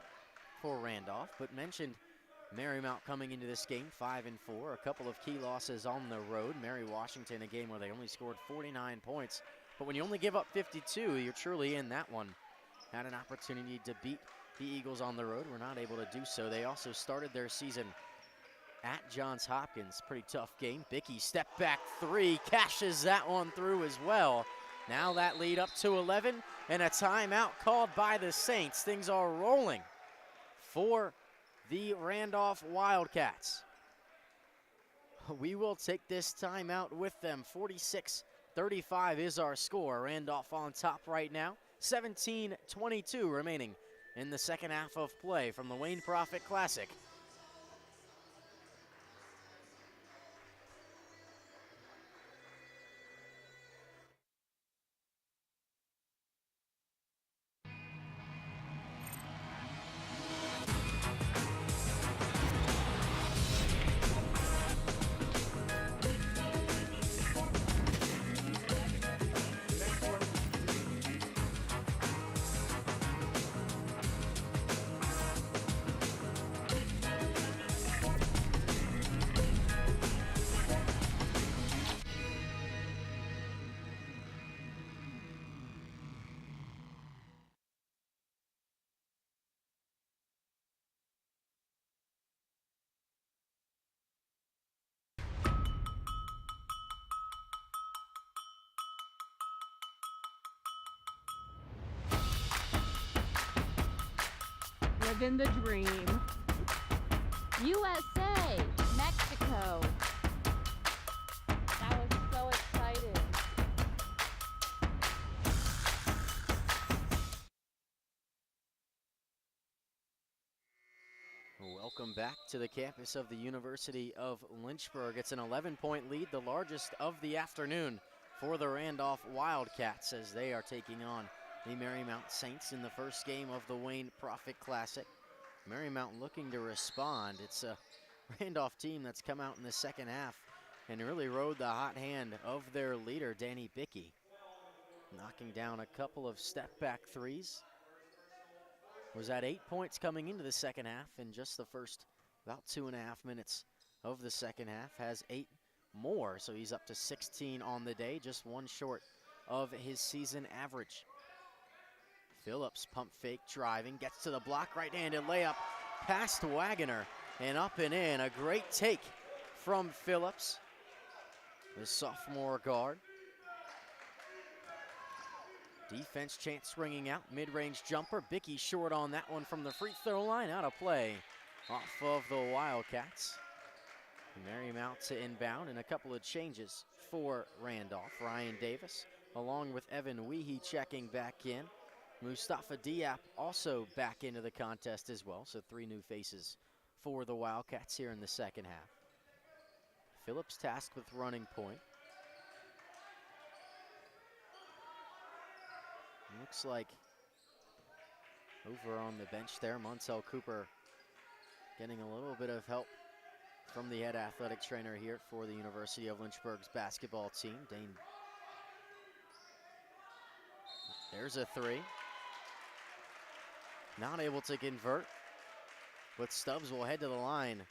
for Randolph. But mentioned Marymount coming into this game 5-4. A couple of key losses on the road. Mary Washington, a game where they only scored 49 points. But when you only give up 52, you're truly in that one. Had an opportunity to beat the Eagles on the road. Were not able to do so. They also started their season at Johns Hopkins. Pretty tough game. Bickey step back 3, cashes that one through as well. Now that lead up to 11, and a timeout called by the Saints. Things are rolling for the Randolph Wildcats. We will take this timeout with them. 46-35 is our score. Randolph on top right now. 17-22 remaining in the second half of play from the Wayne Proffitt Classic. Living the dream. USA, Mexico. That was so exciting. Welcome back to the campus of the University of Lynchburg. It's an 11-point lead, the largest of the afternoon for the Randolph Wildcats as they are taking on the Marymount Saints in the first game of the Wayne Proffitt Classic. Marymount looking to respond. It's a Randolph team that's come out in the second half and really rode the hot hand of their leader, Danny Bickey, knocking down a couple of step-back threes. Was at 8 points coming into the second half in just the first about 2.5 minutes of the second half. Has 8 more, so he's up to 16 on the day, just one short of his season average. Phillips pump fake driving, gets to the block, right-handed layup past Wagoner and up and in. A great take from Phillips, the sophomore guard. Defense chance swinging out, mid-range jumper. Bickey short on that one from the free throw line, out of play off of the Wildcats. Marymount to inbound and a couple of changes for Randolph. Ryan Davis along with Evan Weehee checking back in. Mustafa Diop also back into the contest as well, so 3 new faces for the Wildcats here in the second half. Phillips tasked with running point. Looks like over on the bench there, Montel Cooper getting a little bit of help from the head athletic trainer here for the University of Lynchburg's basketball team, Dane. There's a 3. Not able to convert, but Stubbs will head to the line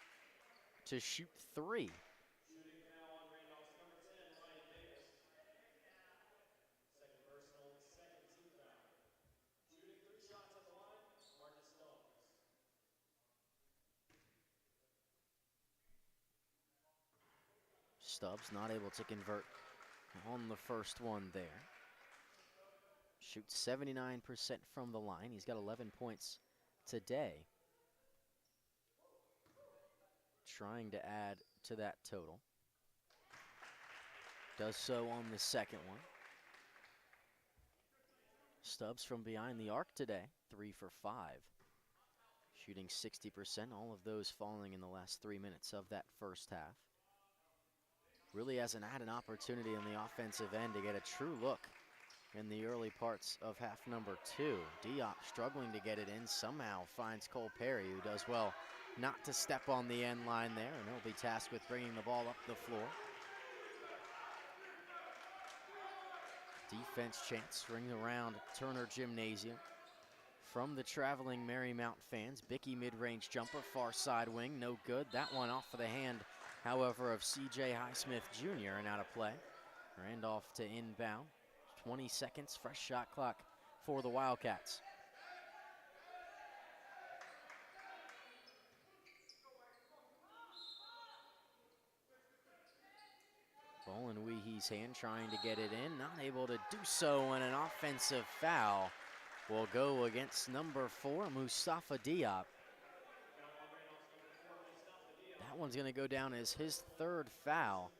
to shoot 3. Stubbs not able to convert on the first one there. Shoots 79% from the line. He's got 11 points today. Trying to add to that total. Does so on the second one. Stubbs from behind the arc today, 3 for 5. Shooting 60%, all of those falling in the last 3 minutes of that first half. Really hasn't had an opportunity on the offensive end to get a true look in the early parts of half number 2. Diop struggling to get it in, somehow finds Cole Perry, who does well not to step on the end line there, and he'll be tasked with bringing the ball up the floor. Defense chance ring around Turner Gymnasium. From the traveling Marymount fans, Bickey mid-range jumper, far side wing, no good. That one off of the hand, however, of C.J. Highsmith Jr. and out of play. Randolph to inbound. 20 seconds, fresh shot clock for the Wildcats. Ball in Weehee's hand, trying to get it in, not able to do so, and an offensive foul will go against number 4, Mustafa Diop. That one's going to go down as his 3rd foul,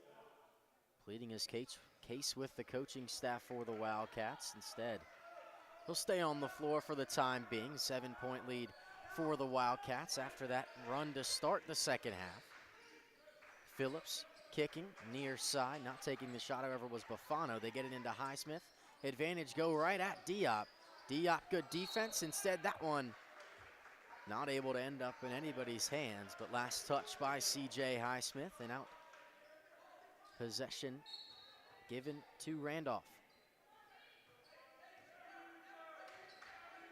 pleading his case with the coaching staff for the Wildcats. Instead, he'll stay on the floor for the time being. 7-point lead for the Wildcats after that run to start the second half. Phillips kicking near side, not taking the shot, however, was Bufano. They get it into Highsmith. Advantage go right at Diop. Diop, good defense. Instead, that one not able to end up in anybody's hands, but last touch by C.J. Highsmith, and out. Possession given to Randolph.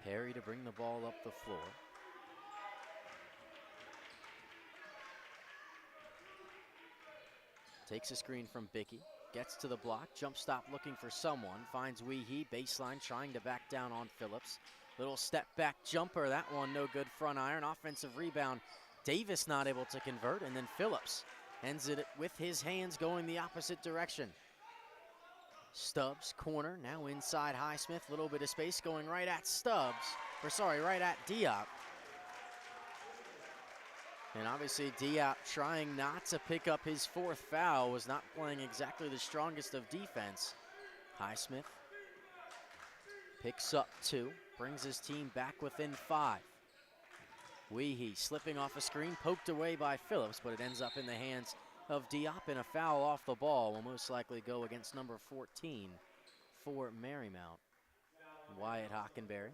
Perry to bring the ball up the floor. Takes a screen from Bickey, gets to the block, jump stop looking for someone, finds Weehee, baseline trying to back down on Phillips. Little step back jumper, that one no good, front iron, offensive rebound. Davis not able to convert, and then Phillips ends it with his hands going the opposite direction. Stubbs, corner, now inside Highsmith, little bit of space going right at right at Diop. And obviously Diop trying not to pick up his 4th foul, was not playing exactly the strongest of defense. Highsmith picks up 2, brings his team back within 5. Weehee slipping off a screen, poked away by Phillips, but it ends up in the hands of Diop, and a foul off the ball will most likely go against number 14 for Marymount, Wyatt Hockenberry.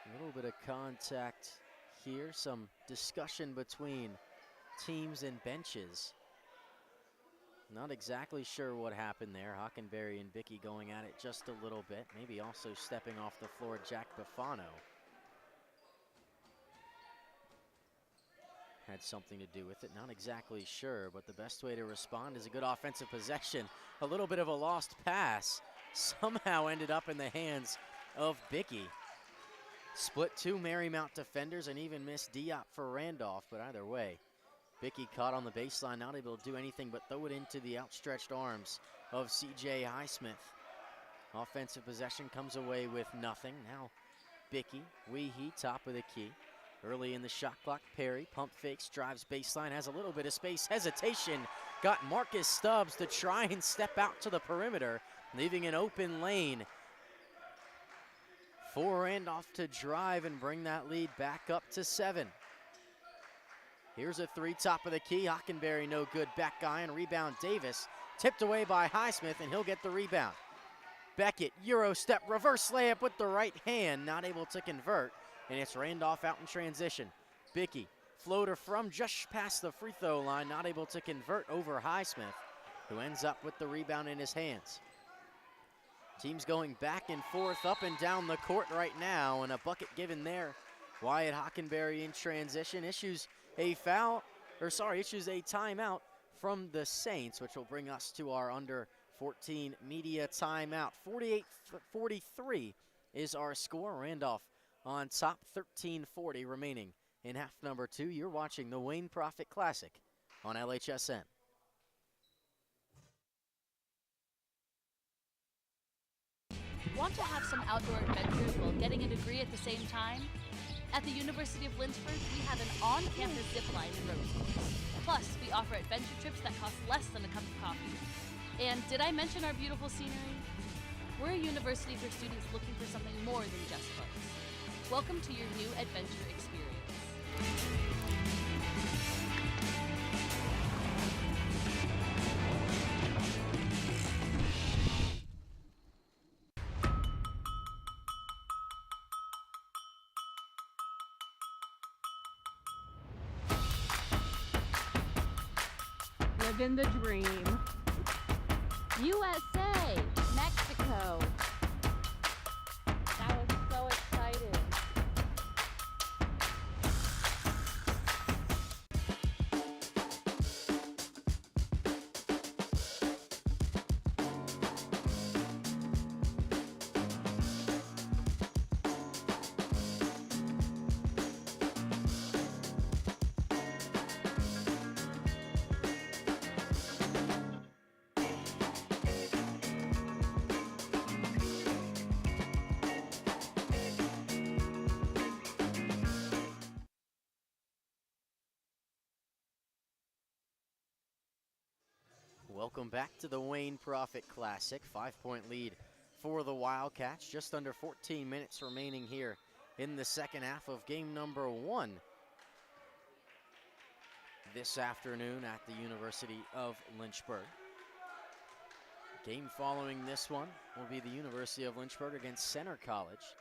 A little bit of contact here, some discussion between teams and benches. Not exactly sure what happened there. Hockenberry and Bicky going at it just a little bit. Maybe also stepping off the floor, Jack Bufano had something to do with it. Not exactly sure, but the best way to respond is a good offensive possession. A little bit of a lost pass somehow ended up in the hands of Bicky. Split two Marymount defenders and even missed Diop for Randolph, but either way, Bicky caught on the baseline, not able to do anything but throw it into the outstretched arms of CJ Highsmith. Offensive possession comes away with nothing. Now Bicky, Weehee, top of the key. Early in the shot clock, Perry pump fakes, drives baseline, has a little bit of space, hesitation. Got Marcus Stubbs to try and step out to the perimeter, leaving an open lane for Randolph to drive and bring that lead back up to 7. Here's a three, top of the key. Hockenberry no good, back iron, rebound Davis. Tipped away by Highsmith, and he'll get the rebound. Beckett, Euro step, reverse layup with the right hand, not able to convert, and it's Randolph out in transition. Bicky, floater from just past the free throw line, not able to convert over Highsmith, who ends up with the rebound in his hands. Teams going back and forth, up and down the court right now, and a bucket given there. Wyatt Hockenberry in transition, issues a timeout from the Saints, which will bring us to our under 14 media timeout. 48-43 is our score. Randolph on top, 13:40 remaining in half number 2. You're watching the Wayne Proffitt Classic on LHSN. Want to have some outdoor adventures while getting a degree at the same time? At the University of Lynchburg, we have an on-campus zip line and road course. Plus, we offer adventure trips that cost less than a cup of coffee. And did I mention our beautiful scenery? We're a university for students looking for something more than just books. Welcome to your new adventure experience. Living the dream. USA, Mexico. That was so exciting. Welcome back to the Wayne Proffitt Classic. 5-point lead for the Wildcats. Just under 14 minutes remaining here in the second half of game number 1 this afternoon at the University of Lynchburg. Game following this one will be the University of Lynchburg against Center College.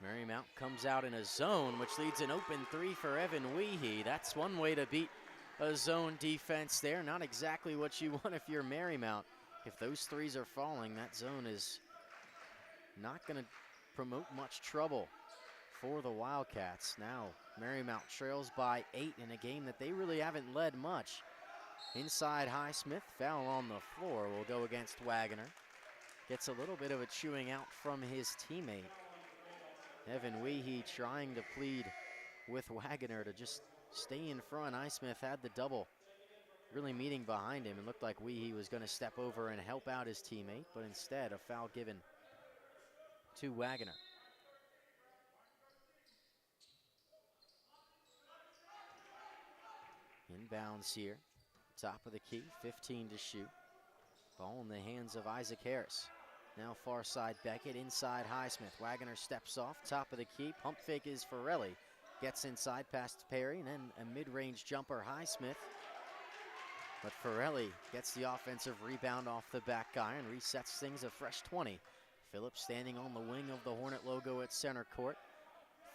Marymount comes out in a zone, which leads an open three for Evan Weehee. That's one way to beat a zone defense there. Not exactly what you want if you're Marymount. If those threes are falling, that zone is not going to promote much trouble for the Wildcats. Now, Marymount trails by 8 in a game that they really haven't led much. Inside Highsmith, foul on the floor will go against Wagner. Gets a little bit of a chewing out from his teammate. Evan Weehee trying to plead with Wagner to just stay in front. Highsmith had the double really meeting behind him and looked like Weehee was going to step over and help out his teammate, but instead a foul given to Wagner. Inbounds here, top of the key, 15 to shoot. Ball in the hands of Isaac Harris. Now far side Beckett, inside Highsmith. Wagoner steps off, top of the key. Pump fake is Farelli. Gets inside past Perry, and then a mid-range jumper, Highsmith. But Farelli gets the offensive rebound off the back iron, resets things a fresh 20. Phillips standing on the wing of the Hornet logo at center court.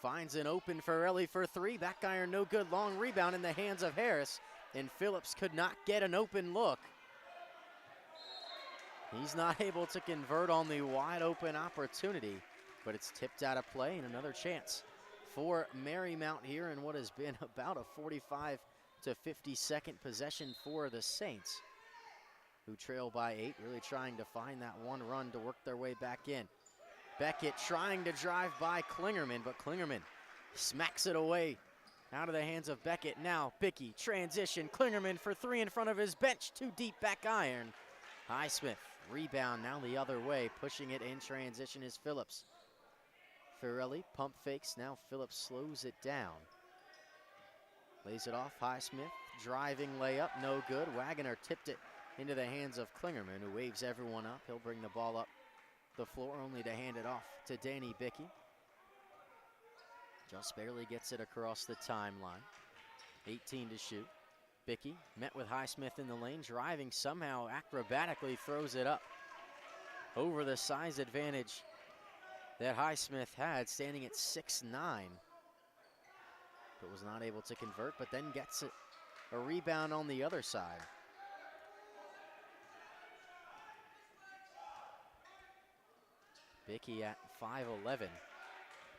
Finds an open Farelli for three. Back iron no good. Long rebound in the hands of Harris. And Phillips could not get an open look. He's not able to convert on the wide open opportunity, but it's tipped out of play, and another chance for Marymount here in what has been about a 45 to 50-second possession for the Saints, who trail by 8, really trying to find that one run to work their way back in. Beckett trying to drive by Klingerman, but Klingerman smacks it away out of the hands of Beckett. Now Bickey, transition, Klingerman for three in front of his bench, too deep back iron. Highsmith, rebound now the other way, pushing it in transition is Phillips. Farelli, pump fakes, now Phillips slows it down. Lays it off, Highsmith, driving layup, no good. Wagoner tipped it into the hands of Klingerman, who waves everyone up. He'll bring the ball up the floor, only to hand it off to Danny Bickey. Just barely gets it across the timeline. 18 to shoot. Bickey met with Highsmith in the lane, driving somehow acrobatically throws it up over the size advantage that Highsmith had, standing at 6'9", but was not able to convert, but then gets a rebound on the other side. Bickey at 5'11",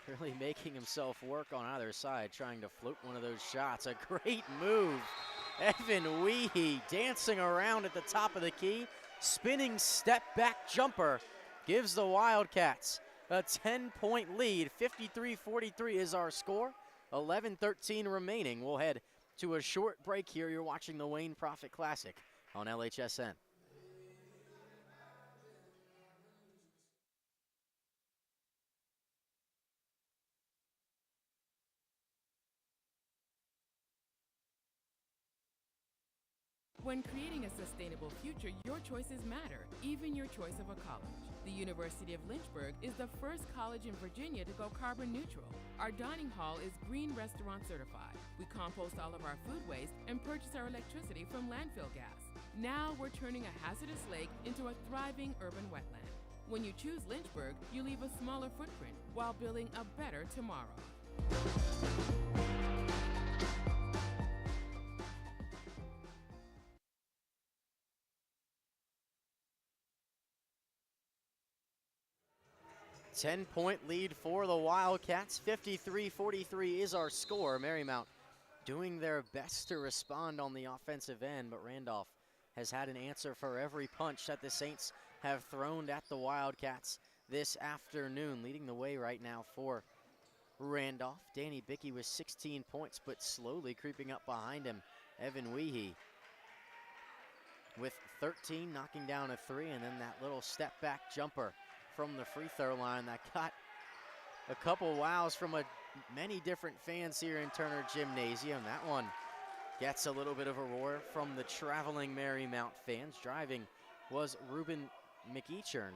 really making himself work on either side, trying to float one of those shots. A great move. Evan Weehee dancing around at the top of the key. Spinning step back jumper gives the Wildcats a 10-point lead. 53-43 is our score. 11:13 remaining. We'll head to a short break here. You're watching the Wayne Proffitt Classic on LHSN. When creating a sustainable future, your choices matter, even your choice of a college. The University of Lynchburg is the first college in Virginia to go carbon neutral. Our dining hall is Green Restaurant certified. We compost all of our food waste and purchase our electricity from landfill gas. Now we're turning a hazardous lake into a thriving urban wetland. When you choose Lynchburg, you leave a smaller footprint while building a better tomorrow. 10-point lead for the Wildcats. 53-43 is our score. Marymount doing their best to respond on the offensive end, but Randolph has had an answer for every punch that the Saints have thrown at the Wildcats this afternoon. Leading the way right now for Randolph. Danny Bickey with 16 points, but slowly creeping up behind him. Evan Weehee with 13, knocking down a three, and then that little step back jumper from the free throw line that got a couple wows from many different fans here in Turner Gymnasium. That one gets a little bit of a roar from the traveling Marymount fans. Driving was Ruben McEachern,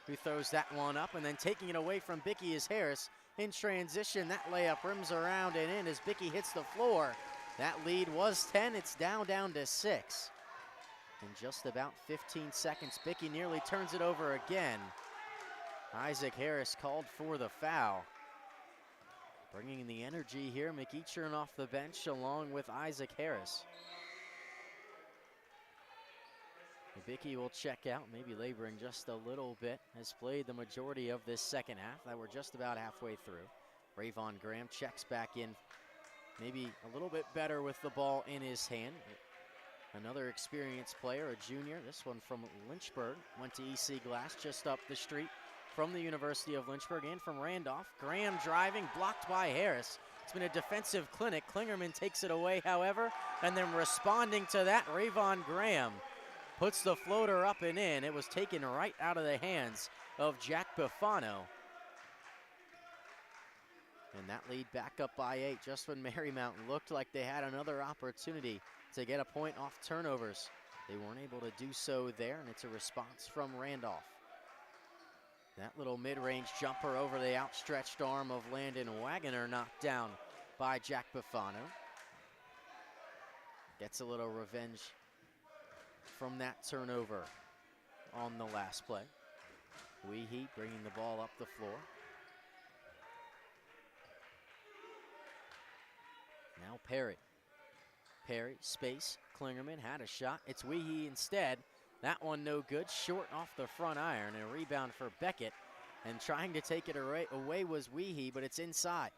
who throws that one up, and then taking it away from Bickey is Harris. In transition, that layup rims around and in as Bickey hits the floor. That lead was 10, it's down to 6. In just about 15 seconds, Bickey nearly turns it over again. Isaac Harris called for the foul. Bringing the energy here, McEachern off the bench along with Isaac Harris. Bickey will check out, maybe laboring just a little bit. Has played the majority of this second half that we're just about halfway through. Rayvon Graham checks back in, maybe a little bit better with the ball in his hand. Another experienced player, a junior, this one from Lynchburg, went to EC Glass just up the street from the University of Lynchburg and from Randolph. Graham driving, blocked by Harris. It's been a defensive clinic. Klingerman takes it away, however, and then responding to that, Rayvon Graham puts the floater up and in. It was taken right out of the hands of Jack Bufano. And that lead back up by 8 just when Marymount looked like they had another opportunity to get a point off turnovers. They weren't able to do so there, and it's a response from Randolph. That little mid-range jumper over the outstretched arm of Landon Wagoner knocked down by Jack Buffano. Gets a little revenge from that turnover on the last play. Weehee bringing the ball up the floor. Now Perry. Perry, space, Klingerman had a shot. It's Weehee instead. That one no good, short off the front iron, and a rebound for Beckett. And trying to take it away was Weehee, but it's inside.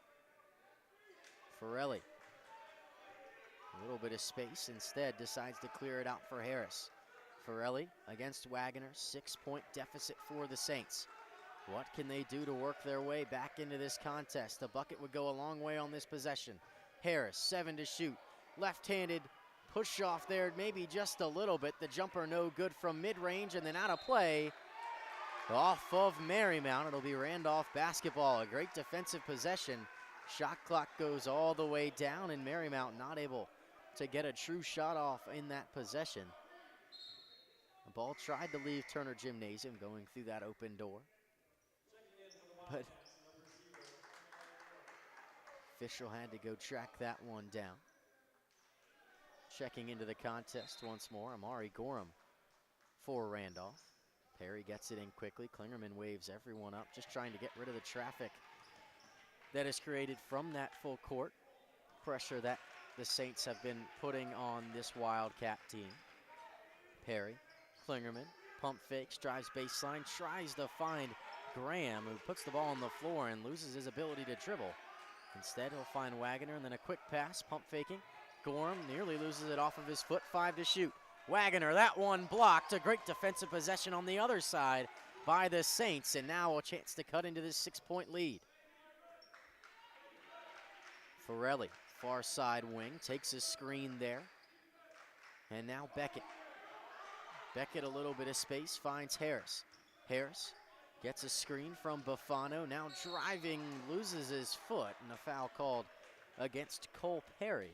Forelli. A little bit of space, instead decides to clear it out for Harris. Forelli against Wagoner, 6-point deficit for the Saints. What can they do to work their way back into this contest? A bucket would go a long way on this possession. Harris, 7 to shoot. Left-handed push off there, maybe just a little bit. The jumper no good from mid-range, and then out of play off of Marymount. It'll be Randolph basketball. A great defensive possession. Shot clock goes all the way down, and Marymount not able to get a true shot off in that possession. The ball tried to leave Turner Gymnasium going through that open door, but official had to go track that one down. Checking into the contest once more, Amari Gorham for Randolph. Perry gets it in quickly. Klingerman waves everyone up, just trying to get rid of the traffic that is created from that full court pressure that the Saints have been putting on this Wildcat team. Perry, Klingerman, pump fakes, drives baseline, tries to find Graham, who puts the ball on the floor and loses his ability to dribble. Instead, he'll find Wagoner, and then a quick pass, pump faking. Gorham nearly loses it off of his foot, 5 to shoot. Wagoner, that one blocked. A great defensive possession on the other side by the Saints, and now a chance to cut into this 6-point lead. Forelli, far side wing, takes a screen there. And now Beckett. Beckett, a little bit of space, finds Harris. Harris gets a screen from Buffano, now driving, loses his foot, and a foul called against Cole Perry.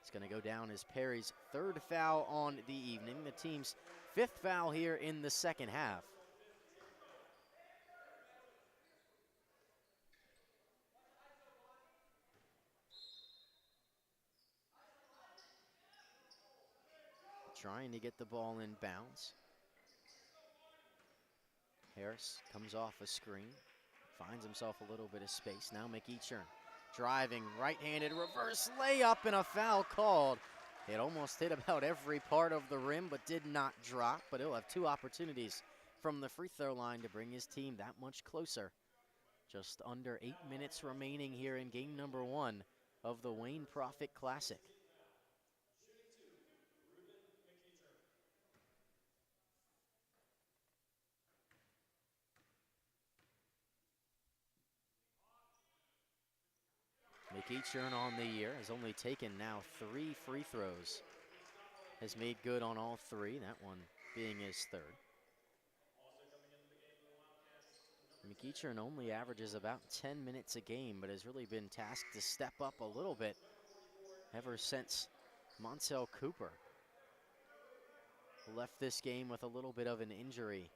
It's going to go down as Perry's 3rd foul on the evening, the team's 5th foul here in the second half. Trying to get the ball in bounds. Harris comes off a screen, finds himself a little bit of space. Now McEachern driving, right-handed reverse layup, and a foul called. It almost hit about every part of the rim, but did not drop. But he'll have 2 opportunities from the free throw line to bring his team that much closer. Just under 8 minutes remaining here in game number 1 of the Wayne Proffitt Classic. McEachern on the year has only taken now 3 free throws. Has made good on all 3, that one being his 3rd. McEachern only averages about 10 minutes a game, but has really been tasked to step up a little bit ever since Montel Cooper left this game with a little bit of an injury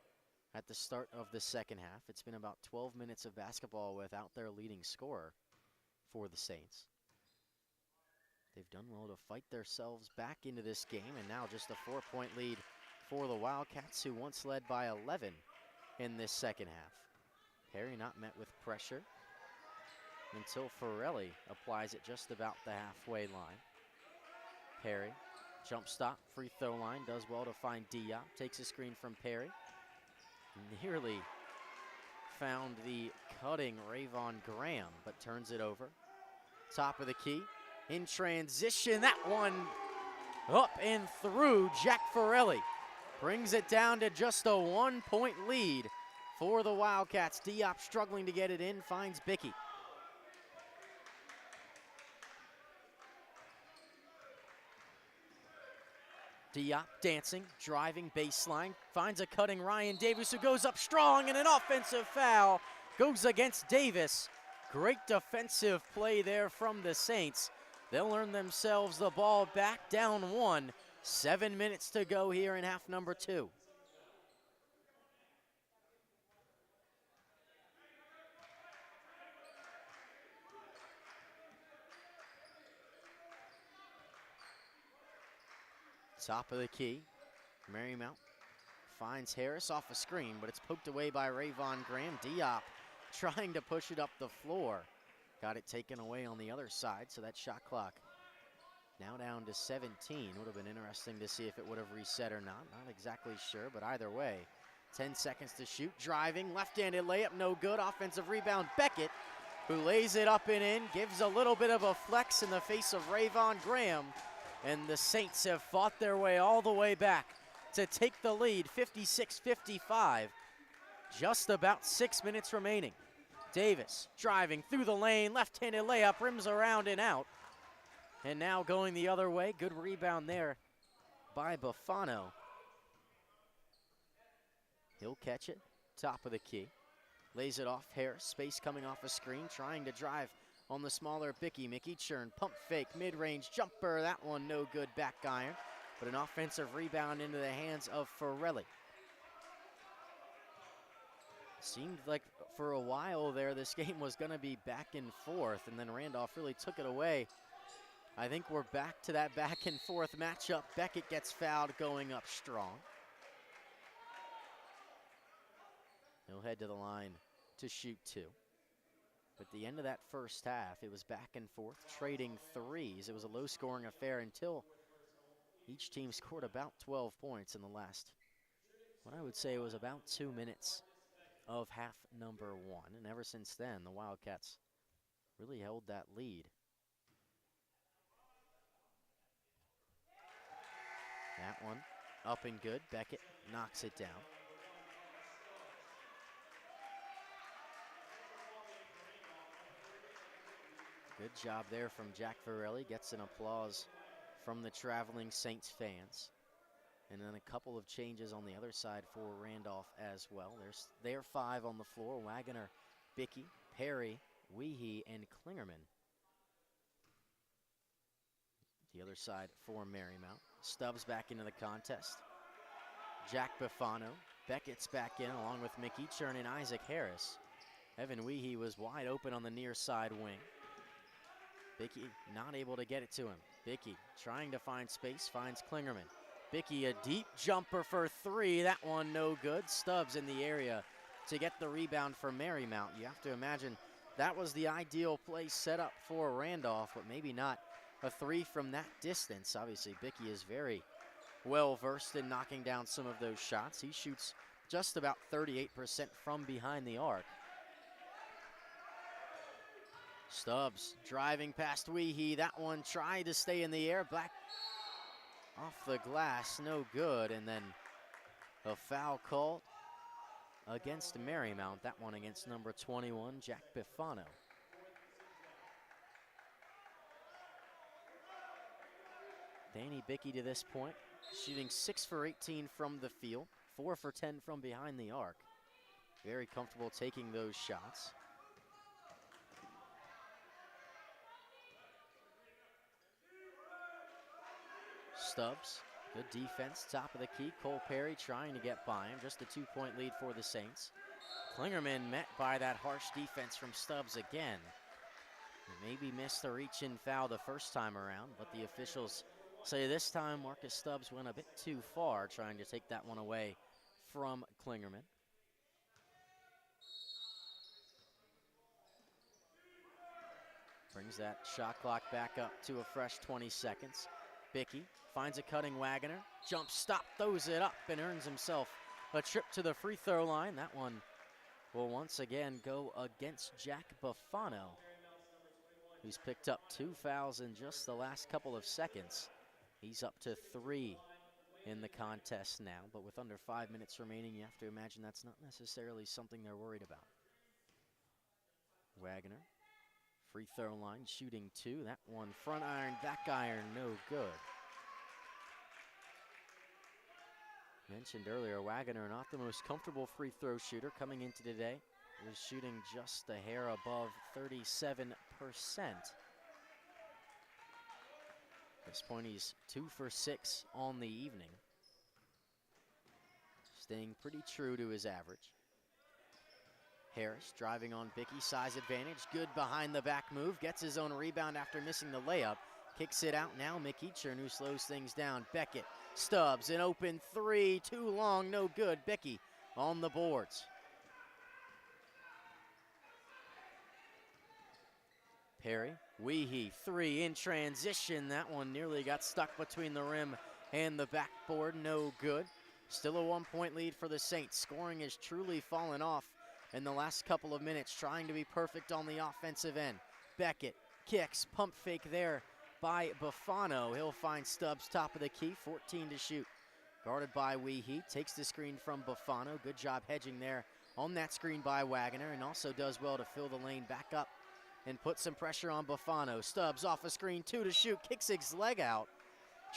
at the start of the second half. It's been about 12 minutes of basketball without their leading scorer for the Saints. They've done well to fight themselves back into this game, and now just a 4-point lead for the Wildcats, who once led by 11 in this second half. Perry not met with pressure until Forelli applies it just about the halfway line. Perry, jump stop, free throw line, does well to find Diop, takes a screen from Perry. Nearly found the cutting Rayvon Graham, but turns it over. Top of the key, in transition, that one up and through. Jack Forelli brings it down to just a 1-point lead for the Wildcats. Diop struggling to get it in, finds Bickey. Diop dancing, driving baseline, finds a cutting Ryan Davis, who goes up strong, and an offensive foul goes against Davis. Great defensive play there from the Saints. They'll earn themselves the ball back, down 1 7 minutes to go here in half number 2. Top of the key, Marymount finds Harris off a screen, but it's poked away by Rayvon Graham. Diop trying to push it up the floor. Got it taken away on the other side, so that shot clock now down to 17. Would have been interesting to see if it would have reset or not. Not exactly sure, but either way, 10 seconds to shoot. Driving, left-handed layup, no good. Offensive rebound, Beckett, who lays it up and in, gives a little bit of a flex in the face of Rayvon Graham. And the Saints have fought their way all the way back to take the lead, 56-55. Just about 6 minutes remaining. Davis driving through the lane, left-handed layup, rims around and out. And now going the other way, good rebound there by Buffano. He'll catch it, top of the key. Lays it off Harris, space coming off a screen, trying to drive on the smaller Bickey. McEachern, pump fake, mid-range jumper, that one no good, back iron. But an offensive rebound into the hands of Forelli. Seemed like for a while there this game was gonna be back and forth, and then Randolph really took it away. I think we're back to that back and forth matchup. Beckett gets fouled going up strong. He'll head to the line to shoot 2. But at the end of that first half, it was back and forth, trading threes. It was a low-scoring affair until each team scored about 12 points in the last, what I would say was about 2 minutes of half number 1. And ever since then, the Wildcats really held that lead. That one up and good. Beckett knocks it down. Good job there from Jack Forelli. Gets an applause from the traveling Saints fans. And then a couple of changes on the other side for Randolph as well. They're 5 on the floor. Wagoner, Bickey, Perry, Weehee, and Klingerman. The other side for Marymount. Stubbs back into the contest. Jack Buffano. Beckett's back in along with McEachern and Isaac Harris. Evan Weehee was wide open on the near side wing. Bickey not able to get it to him. Bickey trying to find space, finds Klingerman. Bickey a deep jumper for 3. That one no good. Stubbs in the area to get the rebound for Marymount. You have to imagine that was the ideal play set up for Randolph, but maybe not a 3 from that distance. Obviously, Bickey is very well versed in knocking down some of those shots. He shoots just about 38% from behind the arc. Stubbs driving past Weehee. That one tried to stay in the air. Back off the glass, no good. And then a foul called against Marymount. That one against number 21, Jack Buffano. Danny Bickey to this point, shooting 6 for 18 from the field, 4 for 10 from behind the arc. Very comfortable taking those shots. Stubbs, good defense, top of the key. Cole Perry trying to get by him. Just a 2-point lead for the Saints. Klingerman met by that harsh defense from Stubbs again. Maybe missed the reach-in foul the first time around, but the officials say this time Marcus Stubbs went a bit too far trying to take that one away from Klingerman. Brings that shot clock back up to a fresh 20 seconds. Bickey finds a cutting Wagoner. Jump stop, throws it up, and earns himself a trip to the free throw line. That one will once again go against Jack Buffano, who's picked up 2 fouls in just the last couple of seconds. He's up to 3 in the contest now, but with under 5 minutes remaining, you have to imagine that's not necessarily something they're worried about. Wagoner, free throw line, shooting 2. That one front iron, back iron, no good. Mentioned earlier, Wagoner not the most comfortable free throw shooter coming into today. He was shooting just a hair above 37%. At this point, he's 2 for 6 on the evening. Staying pretty true to his average. Harris driving on Bickey, size advantage. Good behind the back move. Gets his own rebound after missing the layup. Kicks it out now. McEachern, who slows things down. Beckett, Stubbs, an open three. Too long, no good. Bickey on the boards. Perry, Weehee, three in transition. That one nearly got stuck between the rim and the backboard. No good. Still a 1-point lead for the Saints. Scoring has truly fallen off in the last couple of minutes, trying to be perfect on the offensive end. Beckett kicks, pump fake there by Buffano. He'll find Stubbs top of the key, 14 to shoot. Guarded by Weehee, takes the screen from Buffano. Good job hedging there on that screen by Wagner, and also does well to fill the lane back up and put some pressure on Buffano. Stubbs off a screen, 2 to shoot, kicks his leg out,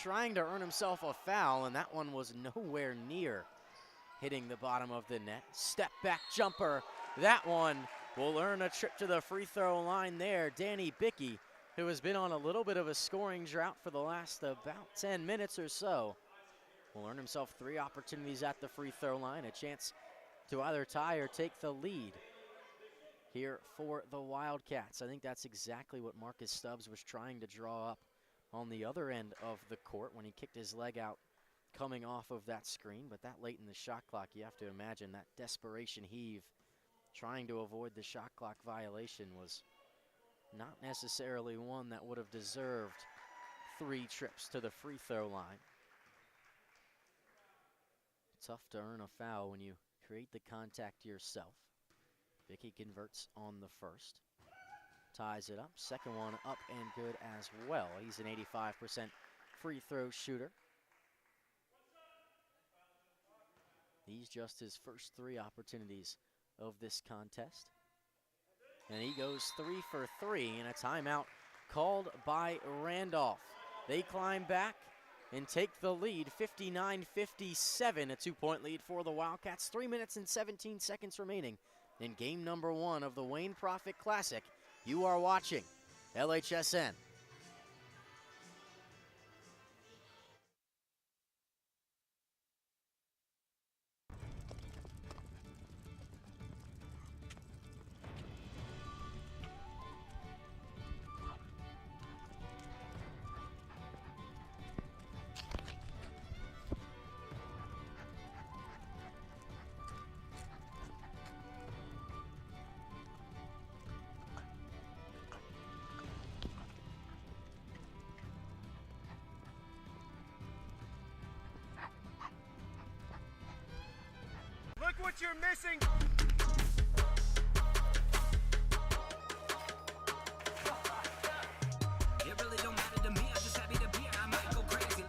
trying to earn himself a foul, and that one was nowhere near hitting the bottom of the net. Step back jumper, that one will earn a trip to the free throw line there. Danny Bickey, who has been on a little bit of a scoring drought for the last about 10 minutes or so, will earn himself 3 opportunities at the free throw line, a chance to either tie or take the lead here for the Wildcats. I think that's exactly what Marcus Stubbs was trying to draw up on the other end of the court when he kicked his leg out coming off of that screen. But that late in the shot clock, you have to imagine that desperation heave, trying to avoid the shot clock violation, was not necessarily one that would have deserved 3 trips to the free throw line. Tough to earn a foul when you create the contact yourself. Bickey converts on the first. Ties it up. Second one up and good as well. He's an 85% free throw shooter. These just his first 3 opportunities of this contest. And he goes 3 for 3, and a timeout called by Randolph. They climb back and take the lead, 59-57, a 2-point lead for the Wildcats. 3 minutes and 17 seconds remaining in game number 1 of the Wayne Proffitt Classic. You are watching LHSN. Look what you're missing. It really don't matter to me. I'm just happy to be here. I might go crazy.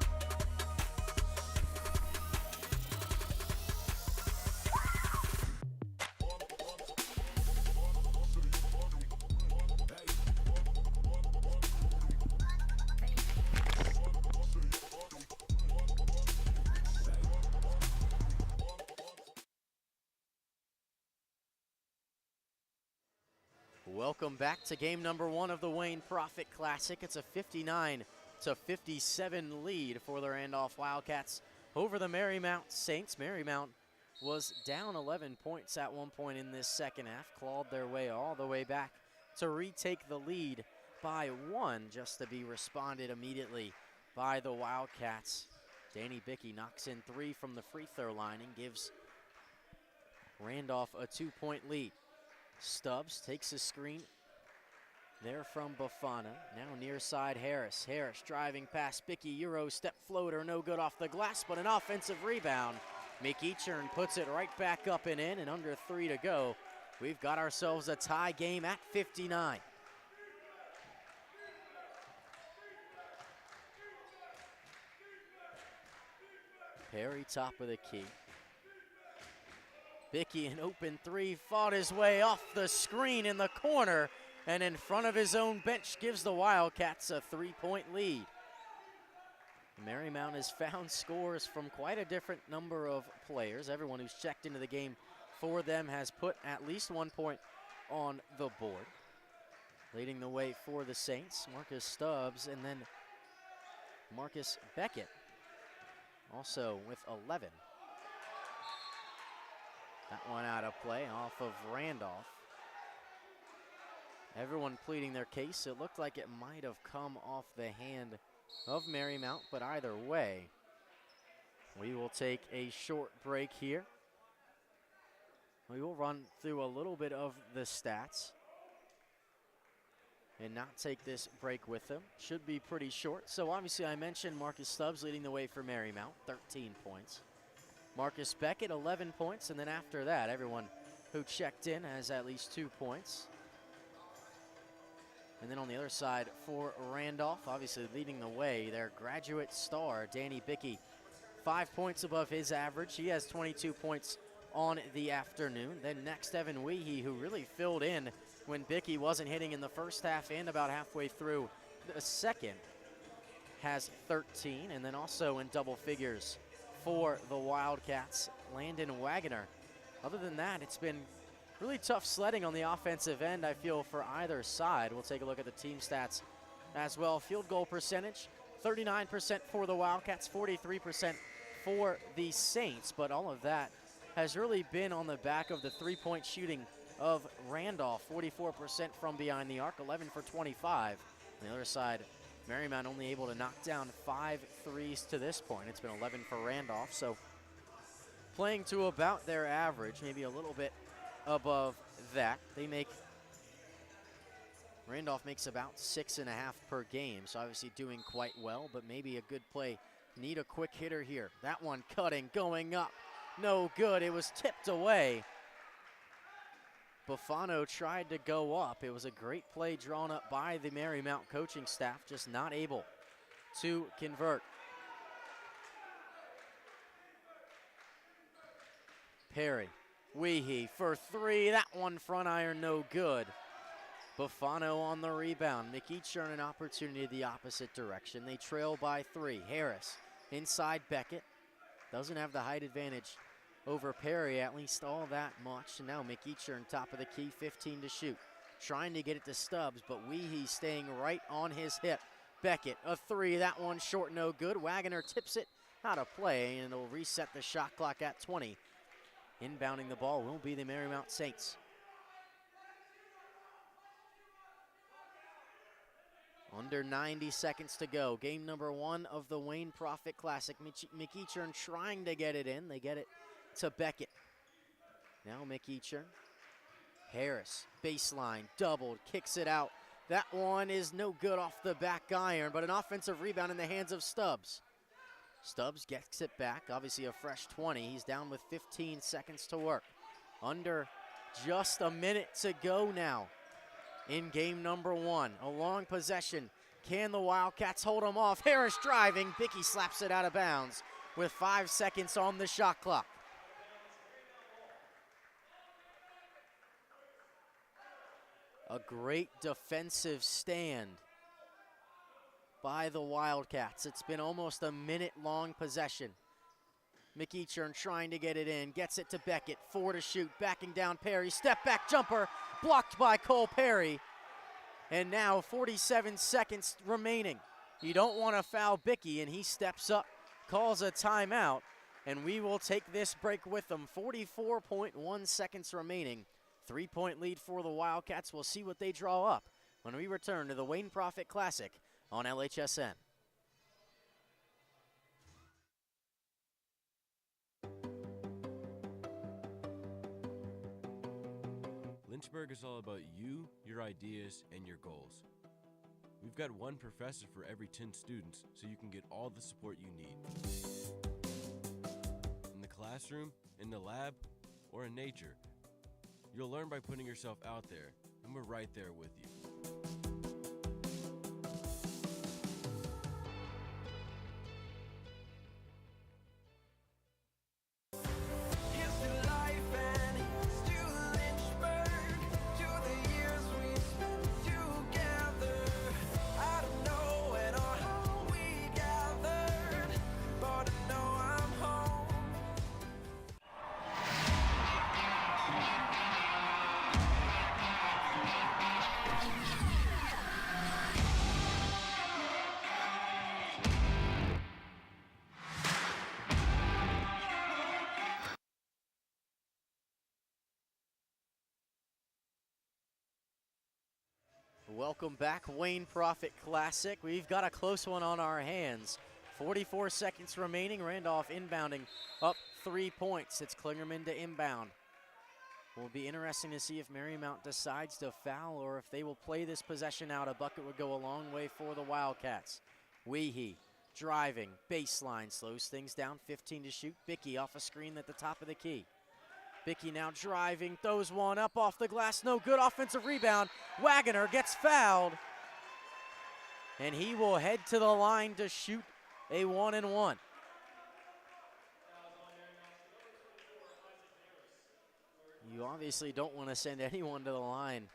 Welcome back to game number 1 of the Wayne Proffitt Classic. It's a 59-57 lead for the Randolph Wildcats over the Marymount Saints. Marymount was down 11 points at one point in this second half, clawed their way all the way back to retake the lead by 1, just to be responded immediately by the Wildcats. Danny Bickey knocks in 3 from the free throw line and gives Randolph a 2-point lead. Stubbs takes a screen there from Bafana. Now near side Harris. Harris driving past Bickey. Euro step floater, no good off the glass, but an offensive rebound. McEachern puts it right back up and in, and under 3 to go. We've got ourselves a tie game at 59. Perry top of the key. Bickey, an open 3, fought his way off the screen in the corner, and in front of his own bench gives the Wildcats a 3-point lead. Marymount has found scores from quite a different number of players. Everyone who's checked into the game for them has put at least 1 point on the board. Leading the way for the Saints, Marcus Stubbs, and then Marcus Beckett also with 11. That one out of play off of Randolph. Everyone pleading their case. It looked like it might have come off the hand of Marymount, but either way, we will take a short break here. We will run through a little bit of the stats and not take this break with them. Should be pretty short. So obviously I mentioned Marcus Stubbs leading the way for Marymount, 13 points. Marcus Beckett, 11 points, and then after that, everyone who checked in has at least 2 points. And then on the other side for Randolph, obviously leading the way, their graduate star, Danny Bickey, 5 points above his average. He has 22 points on the afternoon. Then next, Evan Weehee, who really filled in when Bickey wasn't hitting in the first half and about halfway through the second, has 13. And then also in double figures for the Wildcats, Landon Wagoner. Other than that, it's been really tough sledding on the offensive end, I feel, for either side. We'll take a look at the team stats as well. Field goal percentage, 39% for the Wildcats, 43% for the Saints, but all of that has really been on the back of the three-point shooting of Randolph, 44% from behind the arc, 11 for 25. On the other side, Marymount only able to knock down 5 threes to this point. It's been 11 for Randolph, so playing to about their average, maybe a little bit above that. Randolph makes about 6.5 per game, so obviously doing quite well, but maybe a good play. Need a quick hitter here. That one cutting, going up. No good, it was tipped away. Buffano tried to go up. It was a great play drawn up by the Marymount coaching staff, just not able to convert. Perry, Weehee for 3. That one front iron, no good. Buffano on the rebound. McEachern an opportunity the opposite direction. They trail by 3. Harris inside Beckett. Doesn't have the height advantage over Perry, at least all that much. And now McEachern top of the key, 15 to shoot. Trying to get it to Stubbs, but Weehee staying right on his hip. Beckett, a 3. That one short, no good. Wagoner tips it out of play, and it'll reset the shot clock at 20. Inbounding the ball will be the Marymount Saints. Under 90 seconds to go. Game number 1 of the Wayne Proffitt Classic. McEachern trying to get it in. They get it to Beckett. Now McEachern. Harris, baseline, doubled, kicks it out. That one is no good off the back iron, but an offensive rebound in the hands of Stubbs. Stubbs gets it back, obviously a fresh 20. He's down with 15 seconds to work. Under just a minute to go now in game number 1. A long possession. Can the Wildcats hold them off? Harris driving. Bickey slaps it out of bounds with 5 seconds on the shot clock. A great defensive stand by the Wildcats. It's been almost a minute-long possession. McEachern trying to get it in, gets it to Beckett, 4 to shoot, backing down Perry, step back jumper, blocked by Cole Perry. And now 47 seconds remaining. You don't want to foul Bickey, and he steps up, calls a timeout, and we will take this break with them. 44.1 seconds remaining. 3-point lead for the Wildcats. We'll see what they draw up when we return to the Wayne Proffitt Classic on LHSN. Lynchburg is all about you, your ideas, and your goals. We've got one professor for every 10 students, so you can get all the support you need. In the classroom, in the lab, or in nature, you'll learn by putting yourself out there, and we're right there with you. Welcome back, Wayne Proffitt Classic. We've got a close one on our hands. 44 seconds remaining. Randolph inbounding up 3 points. It's Klingerman to inbound. Will be interesting to see if Marymount decides to foul or if they will play this possession out. A bucket would go a long way for the Wildcats. Weehee driving, baseline, slows things down, 15 to shoot. Bickey off a screen at the top of the key. Bickey now driving, throws one up off the glass, no good, offensive rebound. Wagoner gets fouled, and he will head to the line to shoot a 1-and-1. You obviously don't want to send anyone to the line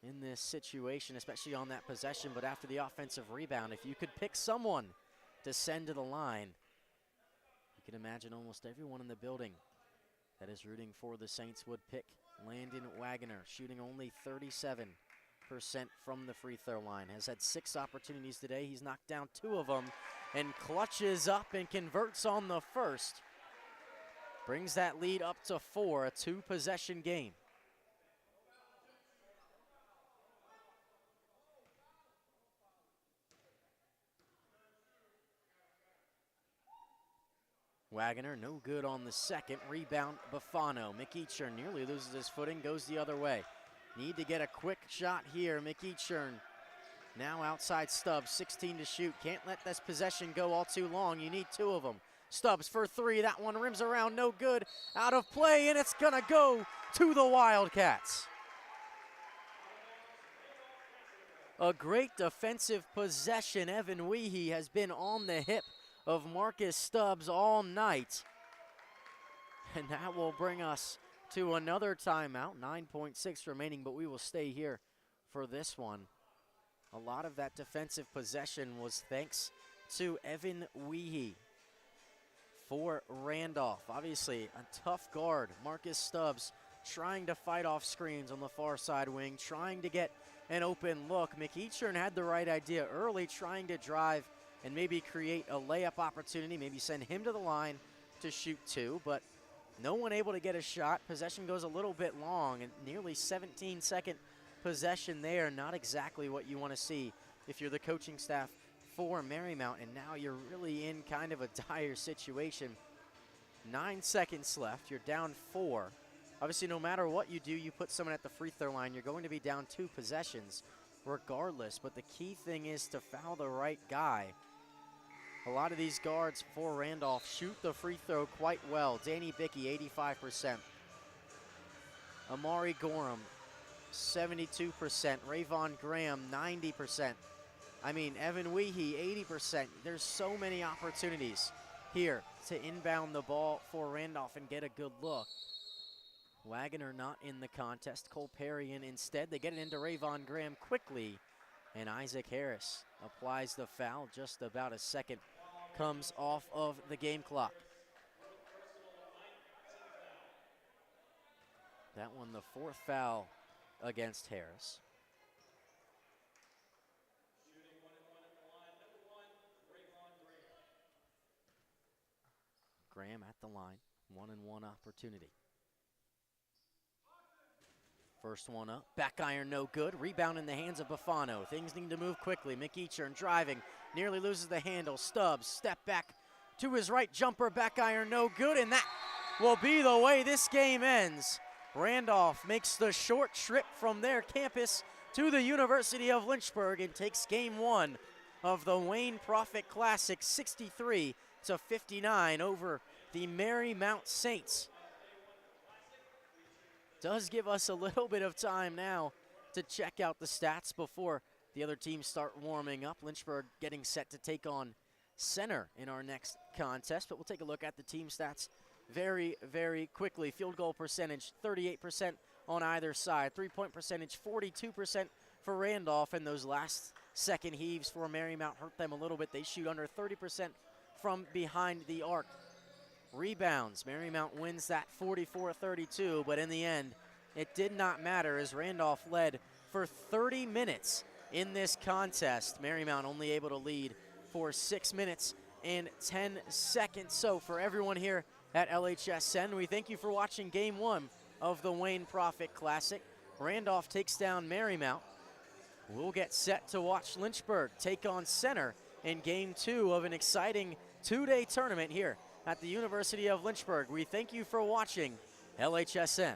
in this situation, especially on that possession, but after the offensive rebound, if you could pick someone to send to the line, you can imagine almost everyone in the building that is rooting for the Saints would pick Landon Wagoner, shooting only 37% from the free throw line. Has had 6 opportunities today. He's knocked down 2 of them and clutches up and converts on the first. Brings that lead up to 4, a 2-possession game. Wagoner, no good on the second. Rebound, Buffano. McEachern nearly loses his footing, goes the other way. Need to get a quick shot here. McEachern now outside Stubbs, 16 to shoot. Can't let this possession go all too long. You need 2 of them. Stubbs for 3. That one rims around, no good. Out of play, and it's gonna go to the Wildcats. A great defensive possession. Evan Weehee has been on the hip of Marcus Stubbs all night. And that will bring us to another timeout. 9.6 remaining, but we will stay here for this one. A lot of that defensive possession was thanks to Evan Weehee for Randolph. Obviously, a tough guard. Marcus Stubbs trying to fight off screens on the far side wing, trying to get an open look. McEachern had the right idea early, trying to drive and maybe create a layup opportunity, maybe send him to the line to shoot 2, but no one able to get a shot. Possession goes a little bit long, and nearly 17-second possession there. Not exactly what you want to see if you're the coaching staff for Marymount, and now you're really in kind of a dire situation. 9 seconds left, you're down 4. Obviously, no matter what you do, you put someone at the free throw line, you're going to be down 2 possessions regardless, but the key thing is to foul the right guy. A lot of these guards for Randolph shoot the free throw quite well. Danny Bickey, 85%. Amari Gorham, 72%. Rayvon Graham, 90%. I mean, Evan Weehee, 80%. There's so many opportunities here to inbound the ball for Randolph and get a good look. Wagoner not in the contest. Cole Perry in instead. They get it into Rayvon Graham quickly, and Isaac Harris applies the foul. Just about a second comes off of the game clock. That one, the 4th foul against Harris. Graham at the line, 1-and-1 opportunity. First one up, back iron no good. Rebound in the hands of Buffano. Things need to move quickly. McEachern driving, nearly loses the handle. Stubbs, step back to his right, jumper, back iron no good, and that will be the way this game ends. Randolph makes the short trip from their campus to the University of Lynchburg and takes game 1 of the Wayne Proffitt Classic, 63-59 over the Marymount Saints. Does give us a little bit of time now to check out the stats before the other teams start warming up. Lynchburg getting set to take on Center in our next contest, but we'll take a look at the team stats very, very quickly. Field goal percentage, 38% on either side. 3-point percentage, 42% for Randolph, and those last second heaves for Marymount hurt them a little bit. They shoot under 30% from behind the arc. Rebounds, Marymount wins that 44-32, but in the end, it did not matter as Randolph led for 30 minutes in this contest. Marymount only able to lead for 6 minutes and 10 seconds. So for everyone here at LHSN, we thank you for watching game 1 of the Wayne Proffitt Classic. Randolph takes down Marymount we'll get set to watch Lynchburg take on Center in game 2 of an exciting 2-day tournament here at the University of Lynchburg. We thank you for watching LHSN.